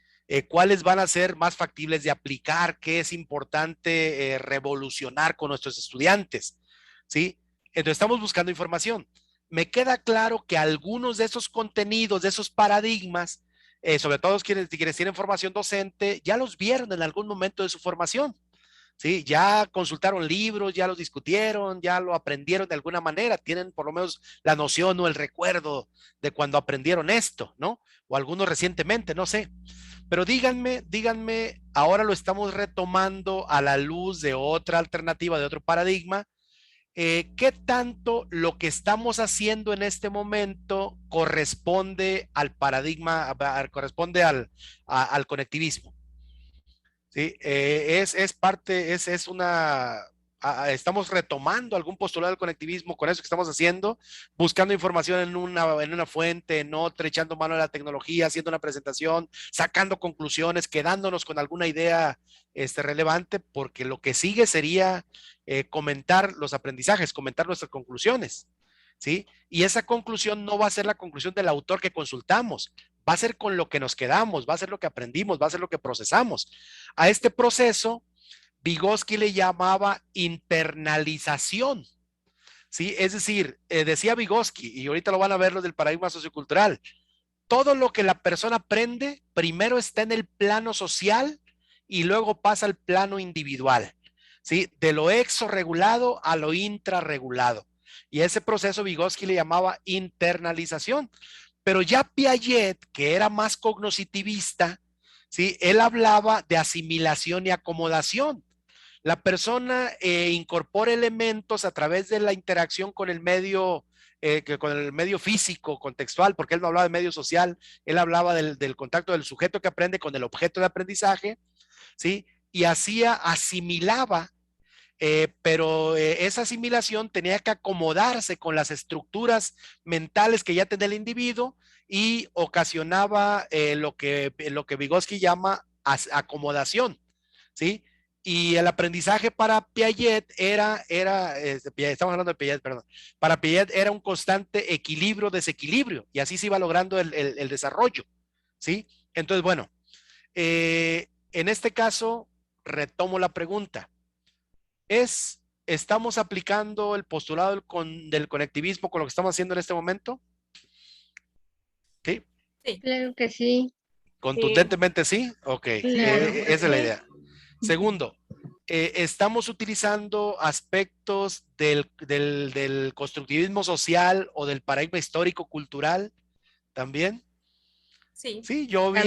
¿Cuáles van a ser más factibles de aplicar? ¿Qué es importante revolucionar con nuestros estudiantes? ¿Sí? Entonces estamos buscando información. Me queda claro que algunos de esos contenidos, de esos paradigmas, sobre todo quienes tienen formación docente, ya los vieron en algún momento de su formación. ¿Sí? Ya consultaron libros, ya los discutieron, ya lo aprendieron de alguna manera, tienen por lo menos la noción o el recuerdo de cuando aprendieron esto, ¿no? O algunos recientemente, no sé. Pero díganme, ahora lo estamos retomando a la luz de otra alternativa, de otro paradigma. ¿Qué tanto lo que estamos haciendo en este momento corresponde al paradigma, corresponde al conectivismo? Sí, es parte, es una, estamos retomando algún postulado del conectivismo con eso que estamos haciendo, buscando información en una fuente, en otra, echando mano a la tecnología, haciendo una presentación, sacando conclusiones, quedándonos con alguna idea relevante, porque lo que sigue sería comentar los aprendizajes, comentar nuestras conclusiones, ¿sí? Y esa conclusión no va a ser la conclusión del autor que consultamos, va a ser con lo que nos quedamos, va a ser lo que aprendimos, va a ser lo que procesamos. A este proceso, Vygotsky le llamaba internalización, ¿sí? Es decir, decía Vygotsky, y ahorita lo van a ver los del paradigma sociocultural, todo lo que la persona aprende primero está en el plano social y luego pasa al plano individual, ¿sí? De lo exorregulado a lo intrarregulado. Y ese proceso Vygotsky le llamaba internalización. Pero ya Piaget, que era más cognoscitivista, ¿sí? Él hablaba de asimilación y acomodación. La persona incorpora elementos a través de la interacción con el medio físico, contextual, porque él no hablaba de medio social, él hablaba del contacto del sujeto que aprende con el objeto de aprendizaje, ¿sí? Y asimilaba, pero esa asimilación tenía que acomodarse con las estructuras mentales que ya tenía el individuo y ocasionaba lo que Vygotsky llama acomodación, ¿sí? Y el aprendizaje para Piaget estamos hablando de Piaget, perdón, para Piaget era un constante equilibrio, desequilibrio, y así se iba logrando el desarrollo, ¿sí? Entonces, bueno, en este caso, retomo la pregunta. ¿Estamos aplicando el postulado del conectivismo con lo que estamos haciendo en este momento? ¿Sí? Sí, claro que sí. ¿Contundentemente sí? Ok, Claro. esa es la idea. Segundo, ¿estamos utilizando aspectos del constructivismo social o del paradigma histórico-cultural también? Sí. Sí, yo vi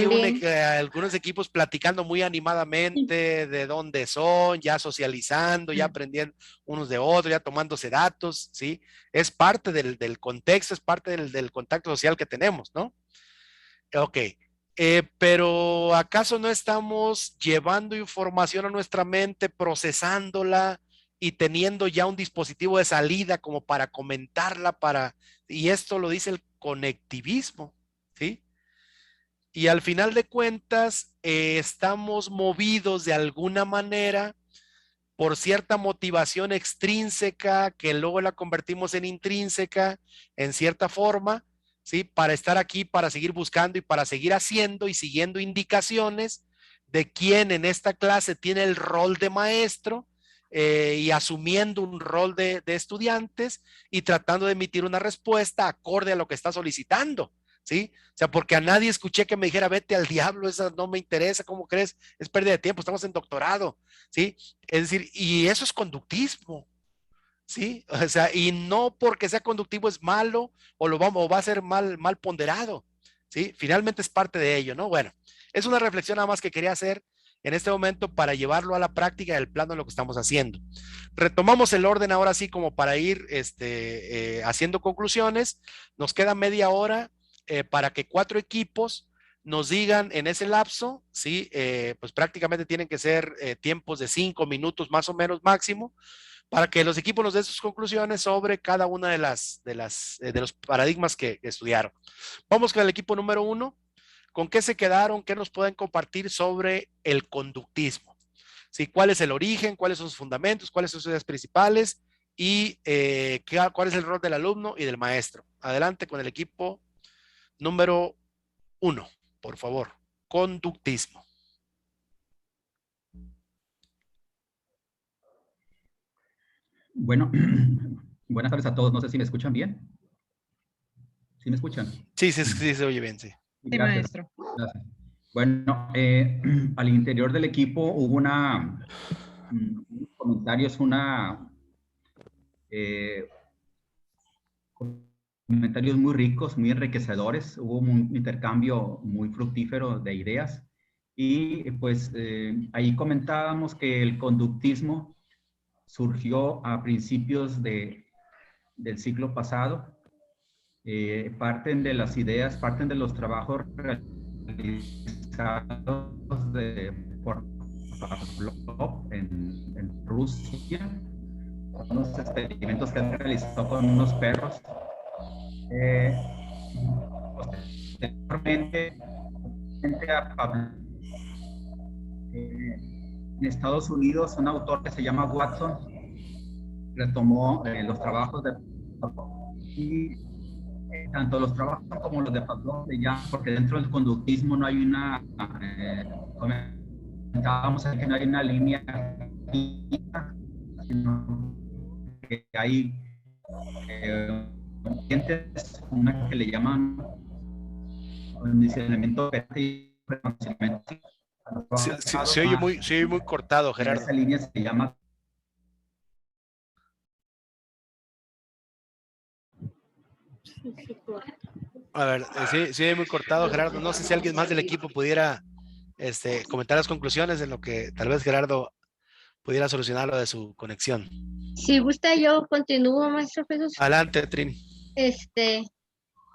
algunos equipos platicando muy animadamente de dónde son, ya socializando, ya aprendiendo unos de otros, ya tomándose datos, ¿sí? Es parte del contexto, es parte del contacto social que tenemos, ¿no? Ok, pero ¿acaso no estamos llevando información a nuestra mente, procesándola y teniendo ya un dispositivo de salida como para comentarla, y esto lo dice el conectivismo, ¿sí? Y al final de cuentas, estamos movidos de alguna manera por cierta motivación extrínseca que luego la convertimos en intrínseca, en cierta forma, ¿sí? Para estar aquí, para seguir buscando y para seguir haciendo y siguiendo indicaciones de quién en esta clase tiene el rol de maestro y asumiendo un rol de estudiantes y tratando de emitir una respuesta acorde a lo que está solicitando. ¿Sí? O sea, porque a nadie escuché que me dijera, vete al diablo, eso no me interesa, ¿cómo crees? Es pérdida de tiempo, estamos en doctorado, ¿sí? Es decir, y eso es conductismo, ¿sí? O sea, y no porque sea conductivo es malo o va a ser mal ponderado, ¿sí? Finalmente es parte de ello, ¿no? Bueno, es una reflexión nada más que quería hacer en este momento para llevarlo a la práctica del plano de lo que estamos haciendo. Retomamos el orden ahora sí como para ir haciendo conclusiones. Nos queda media hora para que 4 equipos nos digan en ese lapso, ¿sí? Pues prácticamente tienen que ser tiempos de 5 minutos más o menos máximo, para que los equipos nos den sus conclusiones sobre cada una de los paradigmas que estudiaron. Vamos con el equipo número 1. ¿Con qué se quedaron? ¿Qué nos pueden compartir sobre el conductismo? ¿Sí? ¿Cuál es el origen? ¿Cuáles son sus fundamentos? ¿Cuáles son sus ideas principales? Y cuál es el rol del alumno y del maestro. Adelante con el equipo número 1, por favor. Conductismo. Bueno, buenas tardes a todos. No sé si me escuchan bien. ¿Sí me escuchan? Sí, se oye bien, sí. Gracias. Maestro. Gracias. Bueno, al interior del equipo hubo comentarios muy ricos, muy enriquecedores. Hubo un intercambio muy fructífero de ideas. Y pues ahí comentábamos que el conductismo surgió a principios del siglo pasado. Parten de las ideas, parten de los trabajos realizados por Pavlov en Rusia, unos experimentos que han realizado con unos perros. Posteriormente, a Pavlov, en Estados Unidos, un autor que se llama Watson retomó los trabajos de Pavlov y tanto los trabajos como los de Pavlov porque dentro del conductismo no hay una, comentábamos aquí que no hay una línea, sino que hay una que le llaman condicionamiento y se oye muy cortado, Gerardo. Esa línea se llama a ver, sí, muy cortado, Gerardo. No sé si alguien más del equipo pudiera comentar las conclusiones en lo que tal vez Gerardo pudiera solucionar lo de su conexión. Si gusta, yo continúo, maestro Jesús. Adelante, Trini.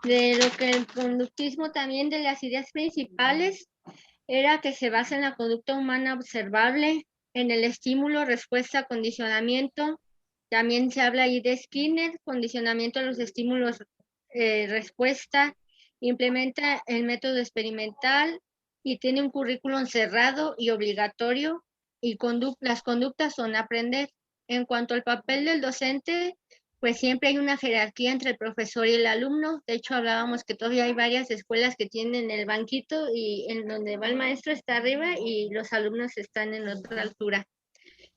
De lo que el conductismo también, de las ideas principales, era que se basa en la conducta humana observable, en el estímulo, respuesta, condicionamiento. También se habla ahí de Skinner, condicionamiento a los estímulos, respuesta, implementa el método experimental y tiene un currículum cerrado y obligatorio, y las conductas son aprender. En cuanto al papel del docente, pues siempre hay una jerarquía entre el profesor y el alumno. De hecho, hablábamos que todavía hay varias escuelas que tienen el banquito y en donde va el maestro está arriba y los alumnos están en otra altura.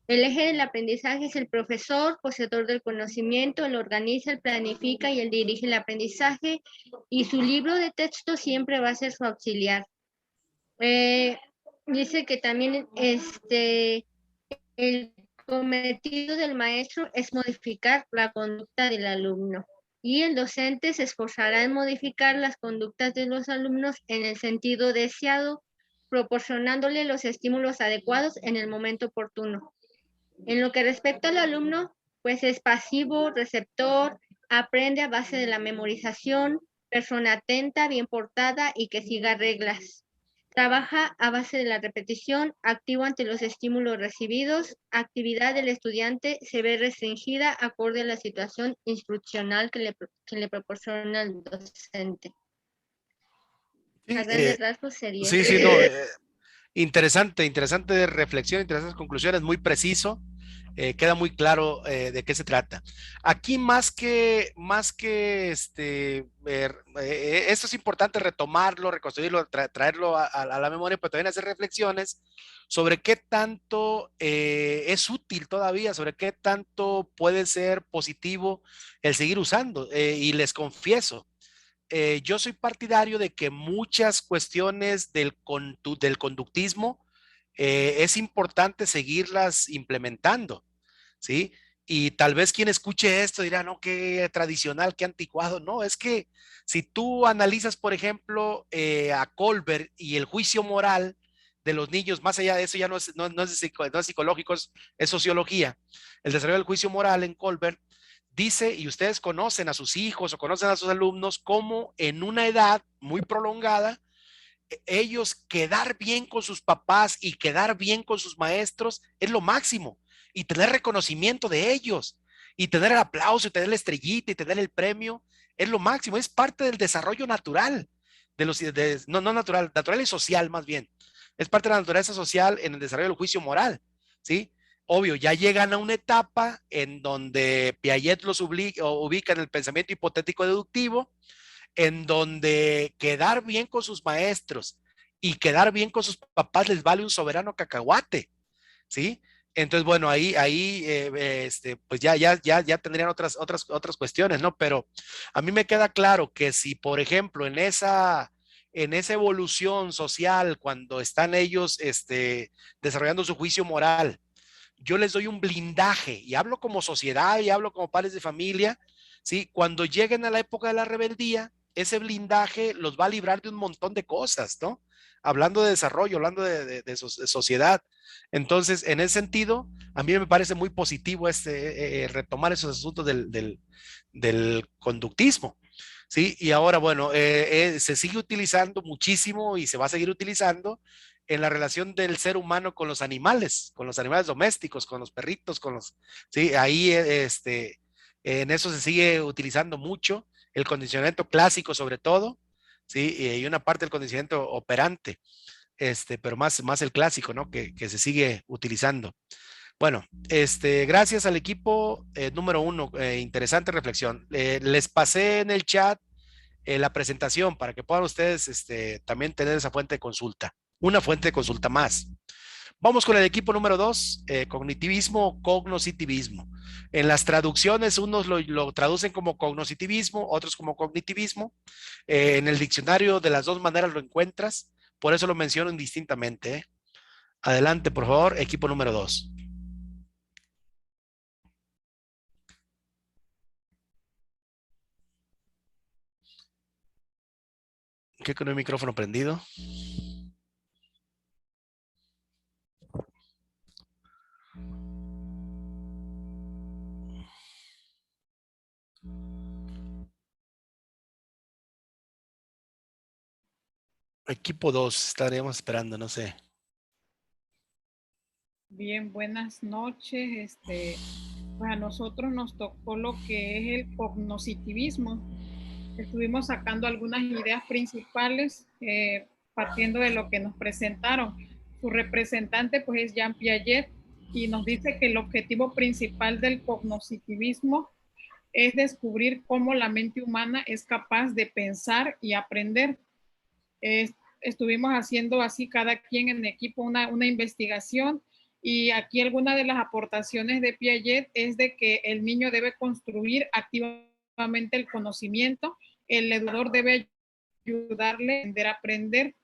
El eje del aprendizaje es el profesor, poseedor del conocimiento, él organiza, él planifica y él dirige el aprendizaje, y su libro de texto siempre va a ser su auxiliar. Dice que también el cometido del maestro es modificar la conducta del alumno, y el docente se esforzará en modificar las conductas de los alumnos en el sentido deseado, proporcionándole los estímulos adecuados en el momento oportuno. En lo que respecta al alumno, pues es pasivo, receptor, aprende a base de la memorización, persona atenta, bien portada y que siga reglas. Trabaja a base de la repetición, activo ante los estímulos recibidos. Actividad del estudiante se ve restringida acorde a la situación instruccional que le proporciona el docente. Sí, a grandes rasgos sería. Sí, no, interesante reflexión, interesantes conclusiones, muy preciso. Queda muy claro de qué se trata. Aquí esto es importante retomarlo, reconstruirlo, traerlo a la memoria, pero también hacer reflexiones sobre qué tanto es útil todavía, sobre qué tanto puede ser positivo el seguir usando. Y les confieso, yo soy partidario de que muchas cuestiones del conductismo es importante seguirlas implementando, ¿sí? Y tal vez quien escuche esto dirá, no, qué tradicional, qué anticuado. No, es que si tú analizas, por ejemplo, a Kohlberg y el juicio moral de los niños, más allá de eso ya no es psicológico, es sociología. El desarrollo del juicio moral en Kohlberg dice, y ustedes conocen a sus hijos o conocen a sus alumnos, cómo en una edad muy prolongada ellos quedar bien con sus papás y quedar bien con sus maestros es lo máximo. Y tener reconocimiento de ellos y tener el aplauso y tener la estrellita y tener el premio es lo máximo. Es parte del desarrollo natural no natural, natural y social más bien. Es parte de la naturaleza social en el desarrollo del juicio moral, ¿sí? Obvio, ya llegan a una etapa en donde Piaget los ubica en el pensamiento hipotético deductivo, en donde quedar bien con sus maestros y quedar bien con sus papás les vale un soberano cacahuate, ¿sí? Entonces, bueno, pues ya tendrían otras cuestiones, ¿no? Pero a mí me queda claro que si, por ejemplo, en esa evolución social, cuando están ellos, desarrollando su juicio moral, yo les doy un blindaje y hablo como sociedad y hablo como padres de familia, ¿sí? Cuando lleguen a la época de la rebeldía, ese blindaje los va a librar de un montón de cosas, ¿no? Hablando de desarrollo, hablando de sociedad. Entonces, en ese sentido, a mí me parece muy positivo retomar esos asuntos del conductismo, ¿sí? Y ahora, bueno, se sigue utilizando muchísimo y se va a seguir utilizando en la relación del ser humano con los animales domésticos, con los perritos, sí, ahí, en eso se sigue utilizando mucho el condicionamiento clásico sobre todo, sí, y una parte del condicionamiento operante, pero más el clásico, ¿no? Que se sigue utilizando. Bueno, gracias al equipo número 1, interesante reflexión. Les pasé en el chat la presentación para que puedan ustedes también tener esa fuente de consulta, una fuente de consulta más. Vamos con el equipo número 2, cognitivismo o cognoscitivismo. En las traducciones, unos lo traducen como cognoscitivismo, otros como cognitivismo. En el diccionario de las dos maneras lo encuentras, por eso lo menciono indistintamente. Adelante, por favor, equipo número 2. ¿Qué con el micrófono prendido? Equipo 2, estaríamos esperando, no sé. Bien, buenas noches. Pues a nosotros nos tocó lo que es el cognoscitivismo. Estuvimos sacando algunas ideas principales partiendo de lo que nos presentaron. Su representante pues es Jean Piaget y nos dice que el objetivo principal del cognoscitivismo es descubrir cómo la mente humana es capaz de pensar y aprender. Estuvimos haciendo así cada quien en equipo una investigación y aquí alguna de las aportaciones de Piaget es de que el niño debe construir activamente el conocimiento, el educador debe ayudarle a aprender.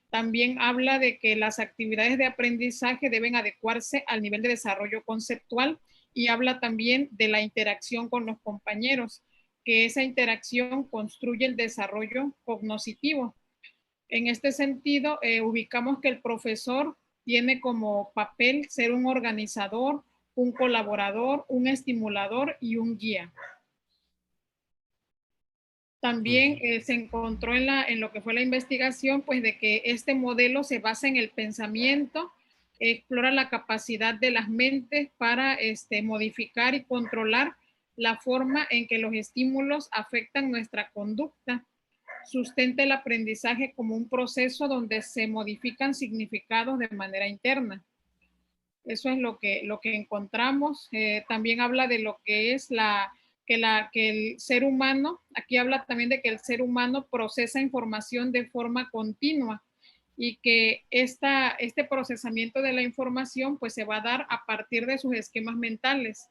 También habla de que las actividades de aprendizaje deben adecuarse al nivel de desarrollo conceptual y habla también de la interacción con los compañeros, que esa interacción construye el desarrollo cognoscitivo. En este sentido, ubicamos que el profesor tiene como papel ser un organizador, un colaborador, un estimulador y un guía. También se encontró en lo que fue la investigación, pues de que este modelo se basa en el pensamiento, explora la capacidad de las mentes para modificar y controlar la forma en que los estímulos afectan nuestra conducta. Sustenta el aprendizaje como un proceso donde se modifican significados de manera interna. Eso es lo que encontramos. También habla de lo que es que el ser humano, aquí habla también de que el ser humano procesa información de forma continua y que este procesamiento de la información pues se va a dar a partir de sus esquemas mentales.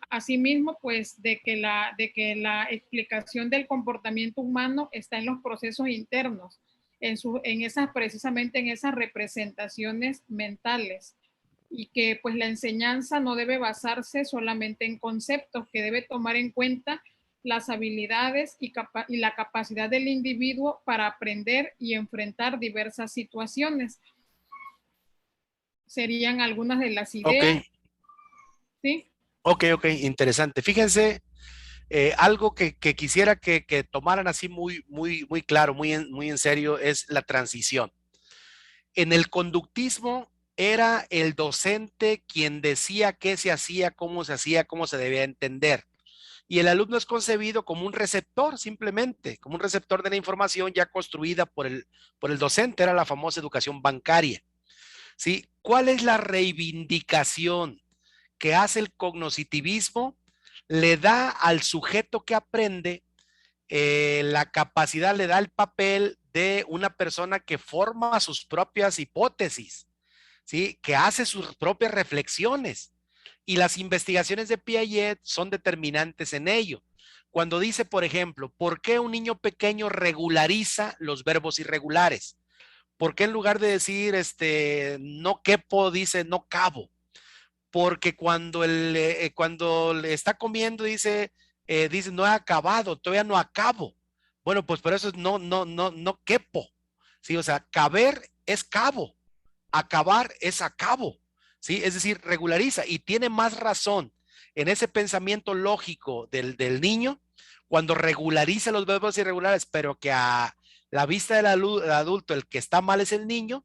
Asimismo, pues de que la explicación del comportamiento humano está en los procesos internos, precisamente en esas representaciones mentales, y que pues la enseñanza no debe basarse solamente en conceptos, que debe tomar en cuenta las habilidades y la capacidad del individuo para aprender y enfrentar diversas situaciones. Serían algunas de las ideas. Okay. ¿Sí? Ok, interesante. Fíjense, algo que quisiera que tomaran así muy claro, muy en serio, es la transición. En el conductismo era el docente quien decía qué se hacía, cómo se debía entender. Y el alumno es concebido como un receptor, simplemente, como un receptor de la información ya construida por el docente. Era la famosa educación bancaria. ¿Sí? ¿Cuál es la reivindicación que hace el cognitivismo? Le da al sujeto que aprende la capacidad, le da el papel de una persona que forma sus propias hipótesis, ¿sí? Que hace sus propias reflexiones. Y las investigaciones de Piaget son determinantes en ello. Cuando dice, por ejemplo, ¿por qué un niño pequeño regulariza los verbos irregulares? ¿Por qué en lugar de decir no quepo, dice no cabo? Porque cuando le está comiendo dice no he acabado, todavía no acabo. Bueno, pues por eso es no quepo. Sí, o sea, caber es cabo, acabar es acabo. ¿Sí? Es decir, regulariza y tiene más razón en ese pensamiento lógico del niño cuando regulariza los verbos irregulares, pero que a la vista del adulto el que está mal es el niño.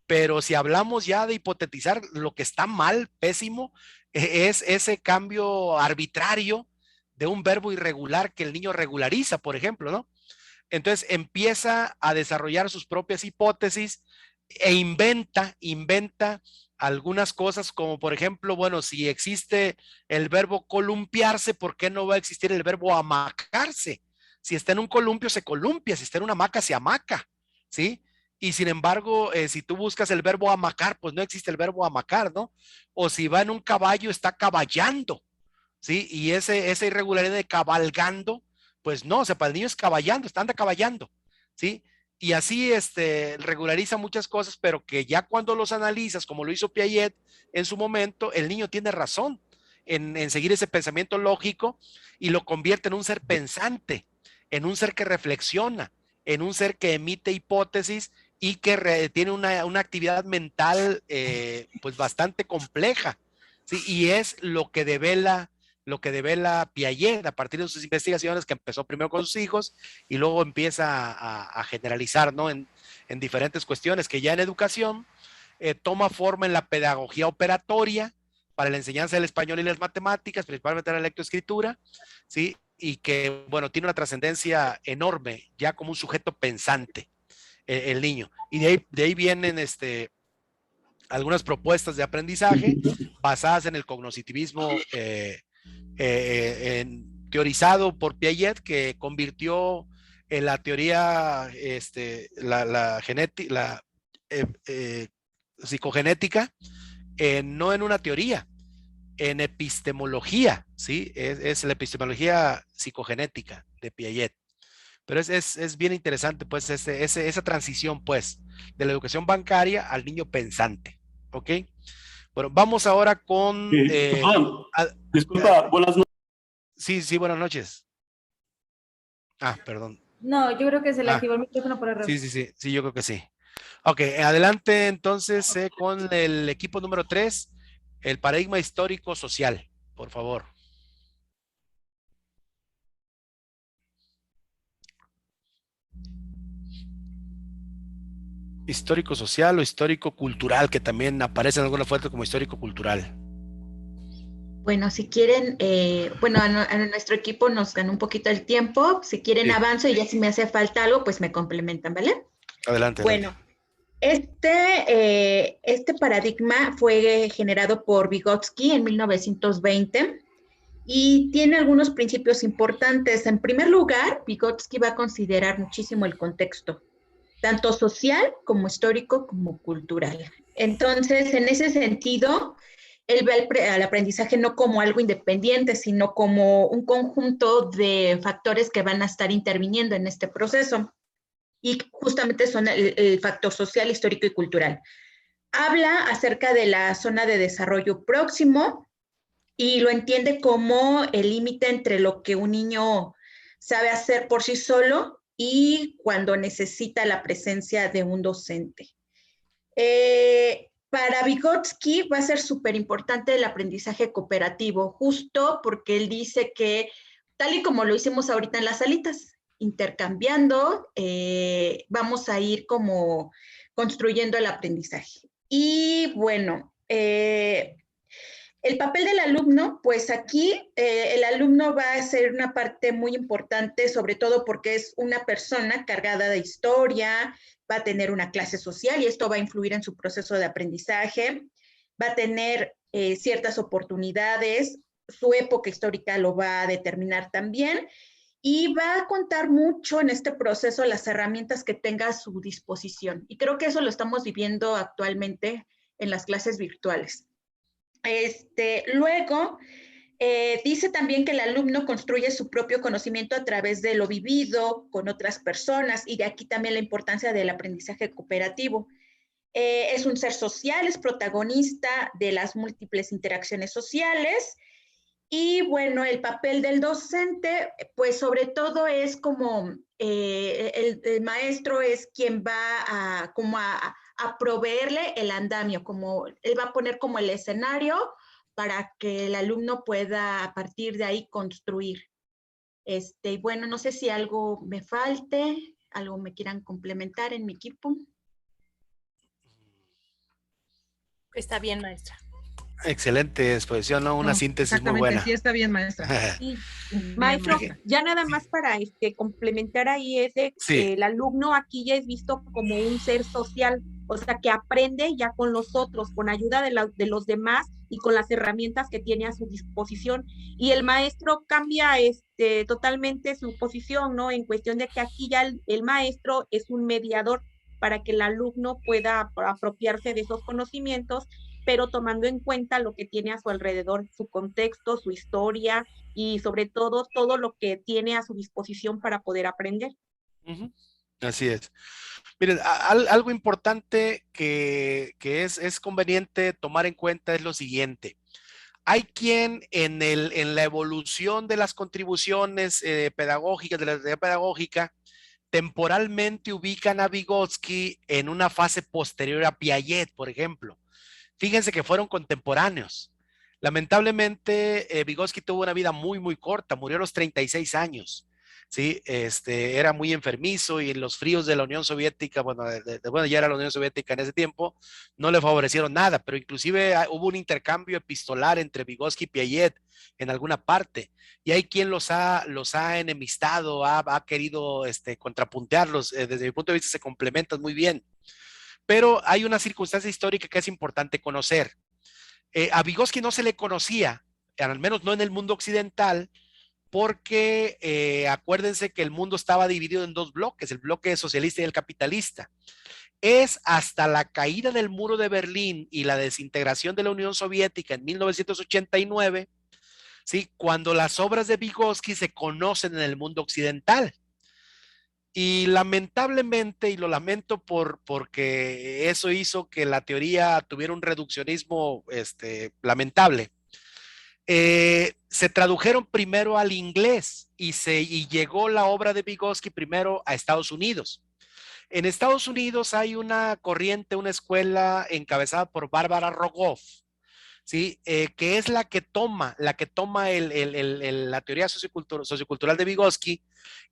Pero si hablamos ya de hipotetizar lo que está mal, pésimo, es ese cambio arbitrario de un verbo irregular que el niño regulariza, por ejemplo, ¿no? Entonces empieza a desarrollar sus propias hipótesis e inventa algunas cosas como, por ejemplo, bueno, si existe el verbo columpiarse, ¿por qué no va a existir el verbo hamacarse? Si está en un columpio, se columpia, si está en una hamaca, se hamaca, ¿sí? Y sin embargo, si tú buscas el verbo hamacar, pues no existe el verbo hamacar, ¿no? O si va en un caballo, está caballando, ¿sí? Y esa irregularidad de cabalgando, pues no, o sea, para el niño es caballando, anda caballando, ¿sí? Y así regulariza muchas cosas, pero que ya cuando los analizas, como lo hizo Piaget en su momento, el niño tiene razón en seguir ese pensamiento lógico y lo convierte en un ser pensante, en un ser que reflexiona, en un ser que emite hipótesis y que tiene una actividad mental pues bastante compleja, ¿sí? Y es lo que devela Piaget a partir de sus investigaciones, que empezó primero con sus hijos y luego empieza a generalizar, ¿no? En diferentes cuestiones que ya en educación toma forma en la pedagogía operatoria para la enseñanza del español y las matemáticas, principalmente la lectoescritura, ¿sí? Y que, bueno, tiene una trascendencia enorme, ya como un sujeto pensante, el niño. Y de ahí vienen algunas propuestas de aprendizaje basadas en el cognitivismo teorizado por Piaget, que convirtió en la teoría, la psicogenética, no en una teoría, en epistemología, ¿sí? Es la epistemología psicogenética de Piaget. Pero es bien interesante, pues, esa transición, pues, de la educación bancaria al niño pensante, ¿ok? Bueno, vamos ahora con... disculpa, buenas noches. Sí, buenas noches. Ah, perdón. No, yo creo que se le activó el micrófono por error. Sí, yo creo que sí. Ok, adelante entonces con el equipo número 3, el paradigma histórico social, por favor. Histórico social o histórico cultural, que también aparece en alguna fuente como histórico cultural. Bueno, si quieren, a nuestro equipo nos ganó un poquito el tiempo. Si quieren avanzo y ya si me hace falta algo, pues me complementan, ¿vale? Adelante. Bueno, este paradigma fue generado por Vygotsky en 1920 y tiene algunos principios importantes. En primer lugar, Vygotsky va a considerar muchísimo el contexto, tanto social como histórico como cultural. Entonces, en ese sentido, él ve al aprendizaje no como algo independiente, sino como un conjunto de factores que van a estar interviniendo en este proceso. Y justamente son el factor social, histórico y cultural. Habla acerca de la zona de desarrollo próximo y lo entiende como el límite entre lo que un niño sabe hacer por sí solo y cuando necesita la presencia de un docente. Para Vygotsky va a ser súper importante el aprendizaje cooperativo, justo porque él dice que tal y como lo hicimos ahorita en las salitas, intercambiando, vamos a ir como construyendo el aprendizaje. Y bueno, el papel del alumno, pues aquí el alumno va a ser una parte muy importante, sobre todo porque es una persona cargada de historia, va a tener una clase social y esto va a influir en su proceso de aprendizaje, va a tener ciertas oportunidades, su época histórica lo va a determinar también y va a contar mucho en este proceso las herramientas que tenga a su disposición. Y creo que eso lo estamos viviendo actualmente en las clases virtuales. Luego, dice también que el alumno construye su propio conocimiento a través de lo vivido con otras personas y de aquí también la importancia del aprendizaje cooperativo. Es un ser social, es protagonista de las múltiples interacciones sociales y bueno, el papel del docente, pues sobre todo es como el maestro es quien va a proveerle el andamio, como él va a poner como el escenario para que el alumno pueda a partir de ahí construir. Bueno, no sé si algo me falte, algo me quieran complementar en mi equipo. Está bien, maestra. Excelente exposición, ¿no? Una síntesis muy buena. Sí, está bien, maestra. Sí. Maestro, ya nada más para complementar ahí el alumno aquí ya es visto como un ser social, o sea, que aprende ya con los otros, con ayuda de los demás y con las herramientas que tiene a su disposición. Y el maestro cambia totalmente su posición, ¿no? En cuestión de que aquí ya el maestro es un mediador para que el alumno pueda apropiarse de esos conocimientos, pero tomando en cuenta lo que tiene a su alrededor, su contexto, su historia y sobre todo todo lo que tiene a su disposición para poder aprender. Así es. Miren, algo importante que es conveniente tomar en cuenta es lo siguiente. Hay quien en la evolución de las contribuciones pedagógicas, de la teoría pedagógica, temporalmente ubican a Vygotsky en una fase posterior a Piaget, por ejemplo. Fíjense que fueron contemporáneos. Lamentablemente, Vygotsky tuvo una vida muy, muy corta, murió a los 36 años. ¿Sí? Era muy enfermizo y en los fríos de la Unión Soviética, bueno, ya era la Unión Soviética en ese tiempo, no le favorecieron nada, pero inclusive hubo un intercambio epistolar entre Vygotsky y Piaget en alguna parte, y hay quien los ha enemistado, ha querido contrapuntearlos, desde mi punto de vista se complementan muy bien. Pero hay una circunstancia histórica que es importante conocer. A Vygotsky no se le conocía, al menos no en el mundo occidental, porque acuérdense que el mundo estaba dividido en dos bloques, el bloque socialista y el capitalista. Es hasta la caída del muro de Berlín y la desintegración de la Unión Soviética en 1989, ¿sí? Cuando las obras de Vygotsky se conocen en el mundo occidental. Y lamentablemente, y lo lamento porque eso hizo que la teoría tuviera un reduccionismo lamentable, se tradujeron primero al inglés y llegó la obra de Vygotsky primero a Estados Unidos. En Estados Unidos hay una corriente, una escuela encabezada por Bárbara Rogoff, ¿sí? Que es la que toma la teoría sociocultural de Vygotsky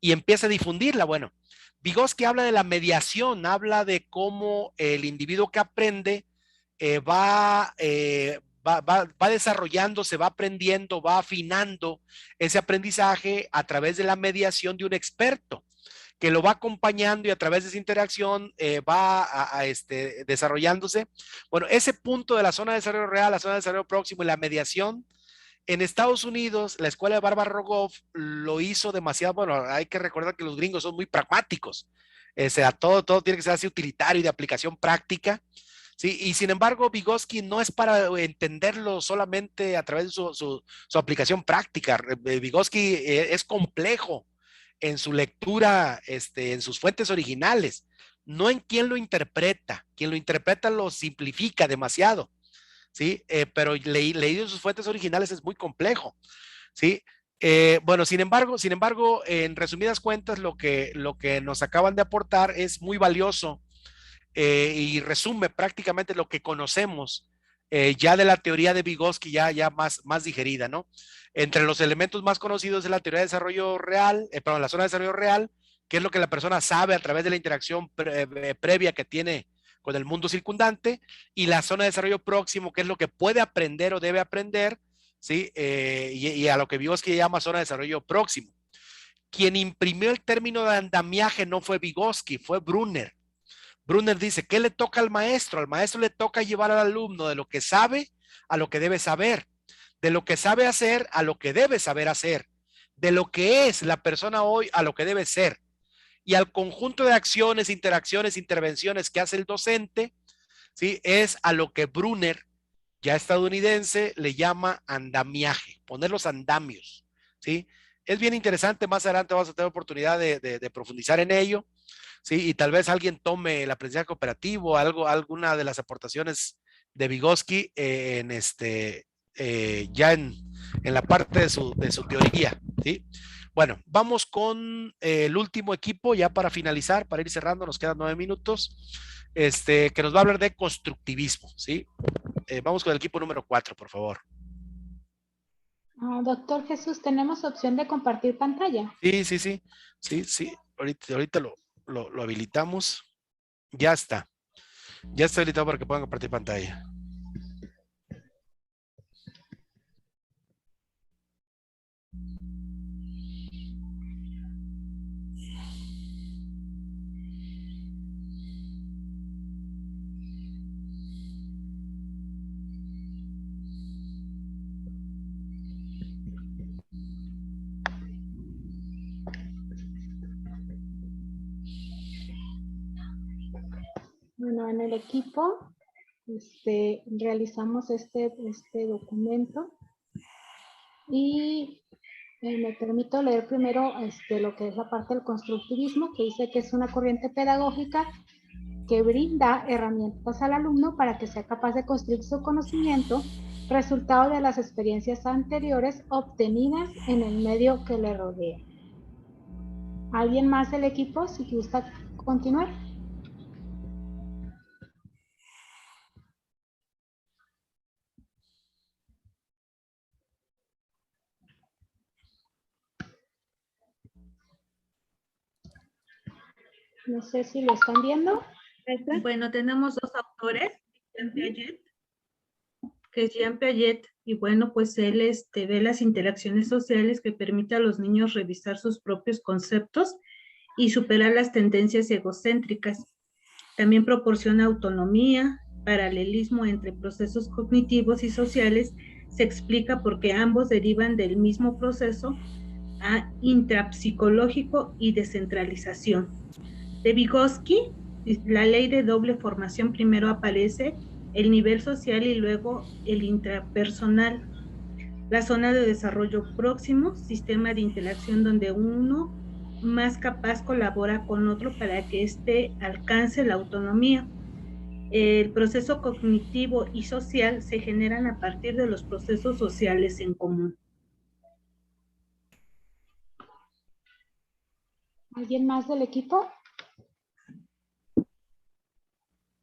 y empieza a difundirla. Bueno, Vygotsky habla de la mediación, habla de cómo el individuo que aprende va desarrollándose, va aprendiendo, va afinando ese aprendizaje a través de la mediación de un experto que lo va acompañando y a través de esa interacción va desarrollándose. Bueno, ese punto de la zona de desarrollo real, la zona de desarrollo próximo y la mediación, en Estados Unidos, la escuela de Bárbara Rogoff lo hizo demasiado, bueno, hay que recordar que los gringos son muy pragmáticos, o sea, todo tiene que ser así utilitario y de aplicación práctica. Sí, y sin embargo, Vygotsky no es para entenderlo solamente a través de su aplicación práctica. Vygotsky es complejo en su lectura, en sus fuentes originales, no en quién lo interpreta. Quien lo interpreta lo simplifica demasiado, ¿sí? Pero leído en sus fuentes originales es muy complejo, ¿sí? Bueno, sin embargo, en resumidas cuentas, lo que nos acaban de aportar es muy valioso. Y resume prácticamente lo que conocemos ya de la teoría de Vygotsky, ya más digerida, ¿no? Entre los elementos más conocidos de la teoría de desarrollo real, perdón, la zona de desarrollo real, que es lo que la persona sabe a través de la interacción previa que tiene con el mundo circundante, y la zona de desarrollo próximo, que es lo que puede aprender o debe aprender, ¿sí? Y a lo que Vygotsky llama zona de desarrollo próximo. Quien imprimió el término de andamiaje no fue Vygotsky, fue Brunner. Brunner dice, ¿qué le toca al maestro? Al maestro le toca llevar al alumno de lo que sabe a lo que debe saber, de lo que sabe hacer a lo que debe saber hacer, de lo que es la persona hoy a lo que debe ser, y al conjunto de acciones, interacciones, intervenciones que hace el docente, ¿sí? Es a lo que Brunner, ya estadounidense, le llama andamiaje, poner los andamios, ¿sí? Es bien interesante, más adelante vamos a tener oportunidad de profundizar en ello, ¿sí? Y tal vez alguien tome el aprendizaje cooperativo, alguna de las aportaciones de Vygotsky ya en la parte de su teoría, ¿sí? Bueno, vamos con el último equipo ya para finalizar, para ir cerrando, nos quedan 9 minutos, que nos va a hablar de constructivismo, ¿sí? Vamos con el equipo número 4, por favor. Doctor Jesús, ¿tenemos opción de compartir pantalla? Sí. Ahorita lo habilitamos. Ya está habilitado para que puedan compartir pantalla. Bueno, en el equipo realizamos este documento y me permito leer primero lo que es la parte del constructivismo, que dice que es una corriente pedagógica que brinda herramientas al alumno para que sea capaz de construir su conocimiento, resultado de las experiencias anteriores obtenidas en el medio que le rodea. ¿Alguien más del equipo, si gusta continuar? No sé si lo están viendo. Bueno, tenemos dos autores, Jean Piaget, que es Jean Piaget, y bueno, pues él ve las interacciones sociales que permite a los niños revisar sus propios conceptos y superar las tendencias egocéntricas. También proporciona autonomía, paralelismo entre procesos cognitivos y sociales, se explica porque ambos derivan del mismo proceso intrapsicológico y descentralización. De Vygotsky, la ley de doble formación, primero aparece el nivel social y luego el intrapersonal. La zona de desarrollo próximo, sistema de interacción donde uno más capaz colabora con otro para que éste alcance la autonomía. El proceso cognitivo y social se generan a partir de los procesos sociales en común. ¿Alguien más del equipo?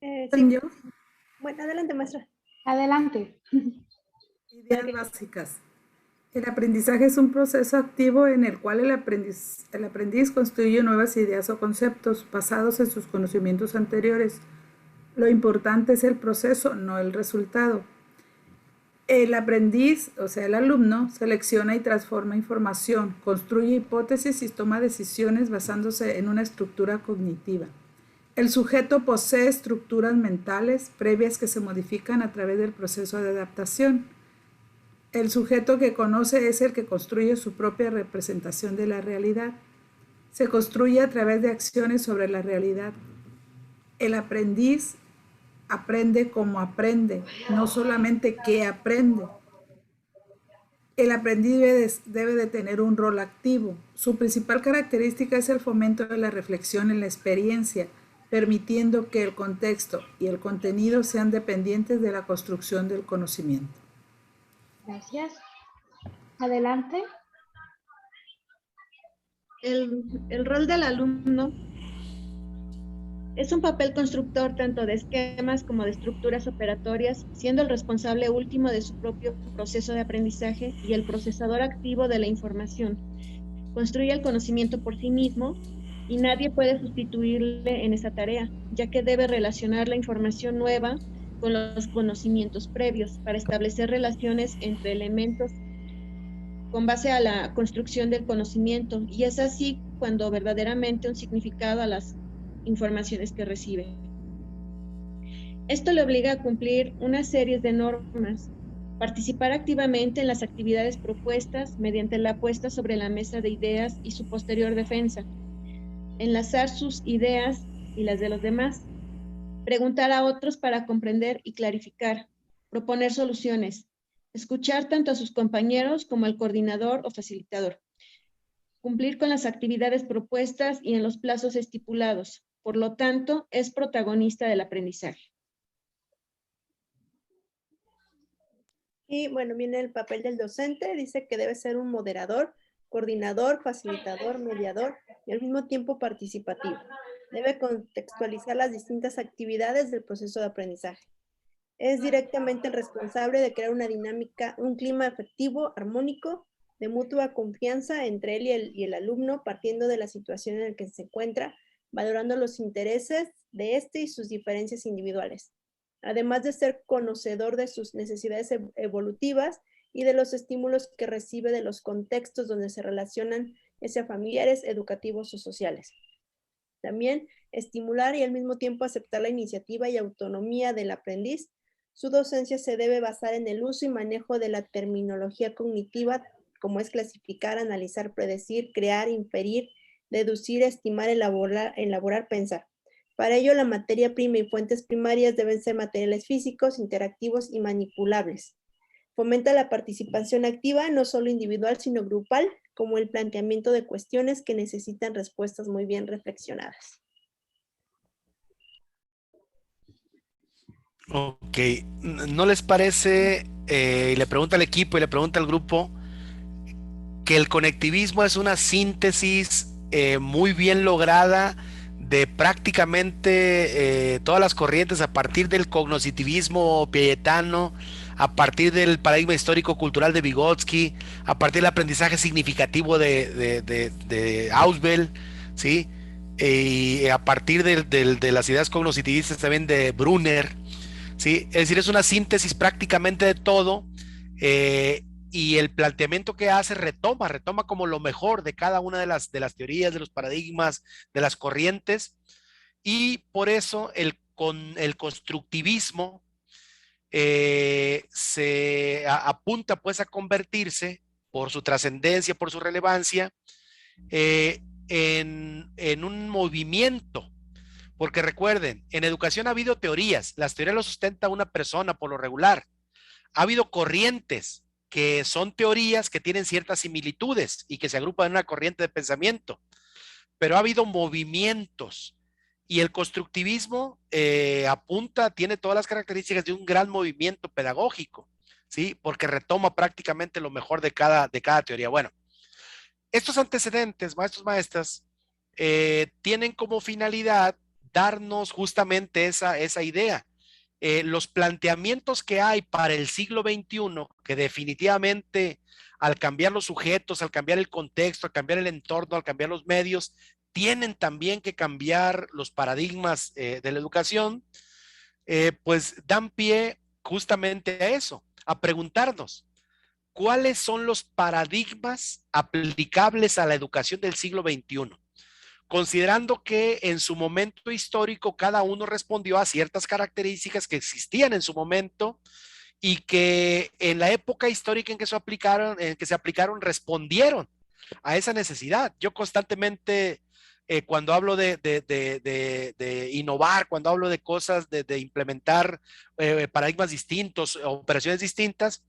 Sí. Yo. Bueno, adelante, maestra. Adelante. Ideas básicas. El aprendizaje es un proceso activo en el cual el aprendiz construye nuevas ideas o conceptos basados en sus conocimientos anteriores. Lo importante es el proceso, no el resultado. El aprendiz, o sea, el alumno, selecciona y transforma información, construye hipótesis y toma decisiones basándose en una estructura cognitiva. El sujeto posee estructuras mentales previas que se modifican a través del proceso de adaptación. El sujeto que conoce es el que construye su propia representación de la realidad. Se construye a través de acciones sobre la realidad. El aprendiz aprende como aprende, no solamente qué aprende. El aprendiz debe de tener un rol activo. Su principal característica es el fomento de la reflexión en la experiencia, permitiendo que el contexto y el contenido sean dependientes de la construcción del conocimiento. Gracias. Adelante. El rol del alumno Es un papel constructor tanto de esquemas como de estructuras operatorias, siendo el responsable último de su propio proceso de aprendizaje y el procesador activo de la información. Construye el conocimiento por sí mismo y nadie puede sustituirle en esa tarea, ya que debe relacionar la información nueva con los conocimientos previos para establecer relaciones entre elementos con base a la construcción del conocimiento, y es así cuando verdaderamente un significado a las informaciones que recibe. Esto le obliga a cumplir una serie de normas, participar activamente en las actividades propuestas mediante la puesta sobre la mesa de ideas y su posterior defensa, enlazar sus ideas y las de los demás, preguntar a otros para comprender y clarificar, proponer soluciones, escuchar tanto a sus compañeros como al coordinador o facilitador, cumplir con las actividades propuestas y en los plazos estipulados. Por lo tanto, es protagonista del aprendizaje. Y bueno, viene el papel del docente, dice que debe ser un moderador, coordinador, facilitador, mediador y al mismo tiempo participativo. Debe contextualizar las distintas actividades del proceso de aprendizaje. Es directamente el responsable de crear una dinámica, un clima afectivo, armónico, de mutua confianza entre él y el alumno, partiendo de la situación en la que se encuentra, valorando los intereses de este y sus diferencias individuales, además de ser conocedor de sus necesidades evolutivas y de los estímulos que recibe de los contextos donde se relacionan, ya sea familiares, educativos o sociales. También estimular y al mismo tiempo aceptar la iniciativa y autonomía del aprendiz. Su docencia se debe basar en el uso y manejo de la terminología cognitiva, como es clasificar, analizar, predecir, crear, inferir, deducir, estimar, elaborar, pensar. Para ello, la materia prima y fuentes primarias deben ser materiales físicos, interactivos y manipulables. Fomenta la participación activa, no solo individual, sino grupal, como el planteamiento de cuestiones que necesitan respuestas muy bien reflexionadas. Ok, ¿no les parece, y le pregunta al equipo y le pregunta al grupo, que el conectivismo es una síntesis muy bien lograda de prácticamente todas las corrientes a partir del cognoscitivismo piagetano, a partir del paradigma histórico-cultural de Vygotsky, a partir del aprendizaje significativo de Ausubel, ¿sí? Y a partir de las ideas cognoscitivistas también de Brunner, ¿sí? Es decir, es una síntesis prácticamente de todo, y el planteamiento que hace retoma como lo mejor de cada una de las teorías, de los paradigmas, de las corrientes, y por eso el constructivismo se apunta pues a convertirse, por su trascendencia, por su relevancia, en un movimiento. Porque recuerden, en educación ha habido teorías, las teorías lo sustenta una persona por lo regular. Ha habido corrientes que son teorías que tienen ciertas similitudes y que se agrupan en una corriente de pensamiento, pero ha habido movimientos, y el constructivismo tiene todas las características de un gran movimiento pedagógico, ¿sí? Porque retoma prácticamente lo mejor de cada teoría. Bueno, estos antecedentes, maestros, maestras, tienen como finalidad darnos justamente esa idea. Los planteamientos que hay para el siglo XXI, que definitivamente al cambiar los sujetos, al cambiar el contexto, al cambiar el entorno, al cambiar los medios, tienen también que cambiar los paradigmas de la educación, pues dan pie justamente a eso, a preguntarnos, ¿cuáles son los paradigmas aplicables a la educación del siglo XXI? Considerando que en su momento histórico cada uno respondió a ciertas características que existían en su momento y que en la época histórica en que se aplicaron respondieron a esa necesidad. Yo constantemente, cuando hablo de innovar, cuando hablo de cosas, de implementar paradigmas distintos, operaciones distintas,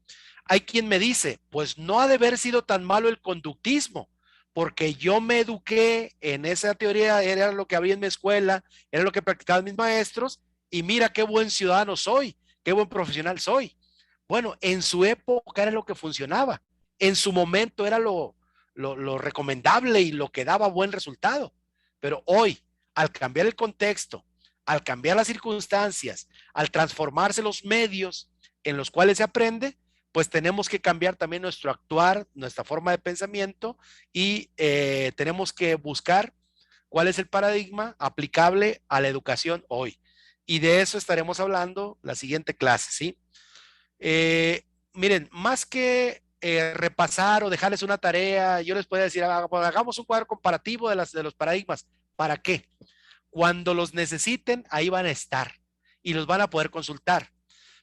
hay quien me dice, pues no ha de haber sido tan malo el conductismo, porque yo me eduqué en esa teoría, era lo que había en mi escuela, era lo que practicaban mis maestros, y mira qué buen ciudadano soy, qué buen profesional soy. Bueno, en su época era lo que funcionaba, en su momento era lo recomendable y lo que daba buen resultado, pero hoy, al cambiar el contexto, al cambiar las circunstancias, al transformarse los medios en los cuales se aprende, pues tenemos que cambiar también nuestro actuar, nuestra forma de pensamiento y tenemos que buscar cuál es el paradigma aplicable a la educación hoy. Y de eso estaremos hablando la siguiente clase, ¿sí? Miren, más que repasar o dejarles una tarea, yo les puedo decir, hagamos un cuadro comparativo de los paradigmas. ¿Para qué? Cuando los necesiten, ahí van a estar y los van a poder consultar.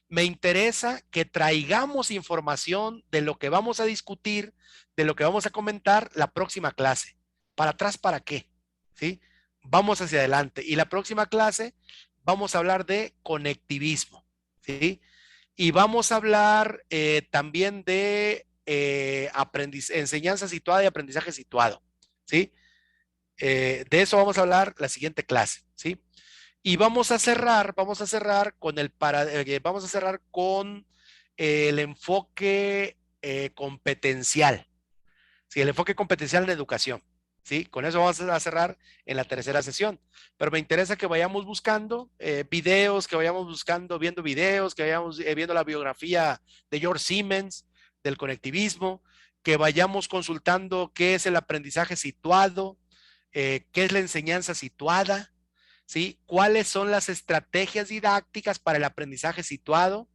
Me interesa que traigamos información de lo que vamos a discutir, de lo que vamos a comentar la próxima clase. ¿Para atrás para qué? ¿Sí? Vamos hacia adelante. Y la próxima clase vamos a hablar de conectivismo, ¿sí? Y vamos a hablar también de enseñanza situada y aprendizaje situado, ¿sí? De eso vamos a hablar la siguiente clase, ¿sí? Y vamos a cerrar con el enfoque competencial, ¿sí? El enfoque competencial en educación, ¿sí? Con eso vamos a cerrar en la tercera sesión. Pero me interesa que vayamos buscando videos, que vayamos buscando, viendo videos, que vayamos viendo la biografía de George Siemens, del conectivismo, que vayamos consultando qué es el aprendizaje situado, qué es la enseñanza situada, ¿sí? ¿Cuáles son las estrategias didácticas para el aprendizaje situado?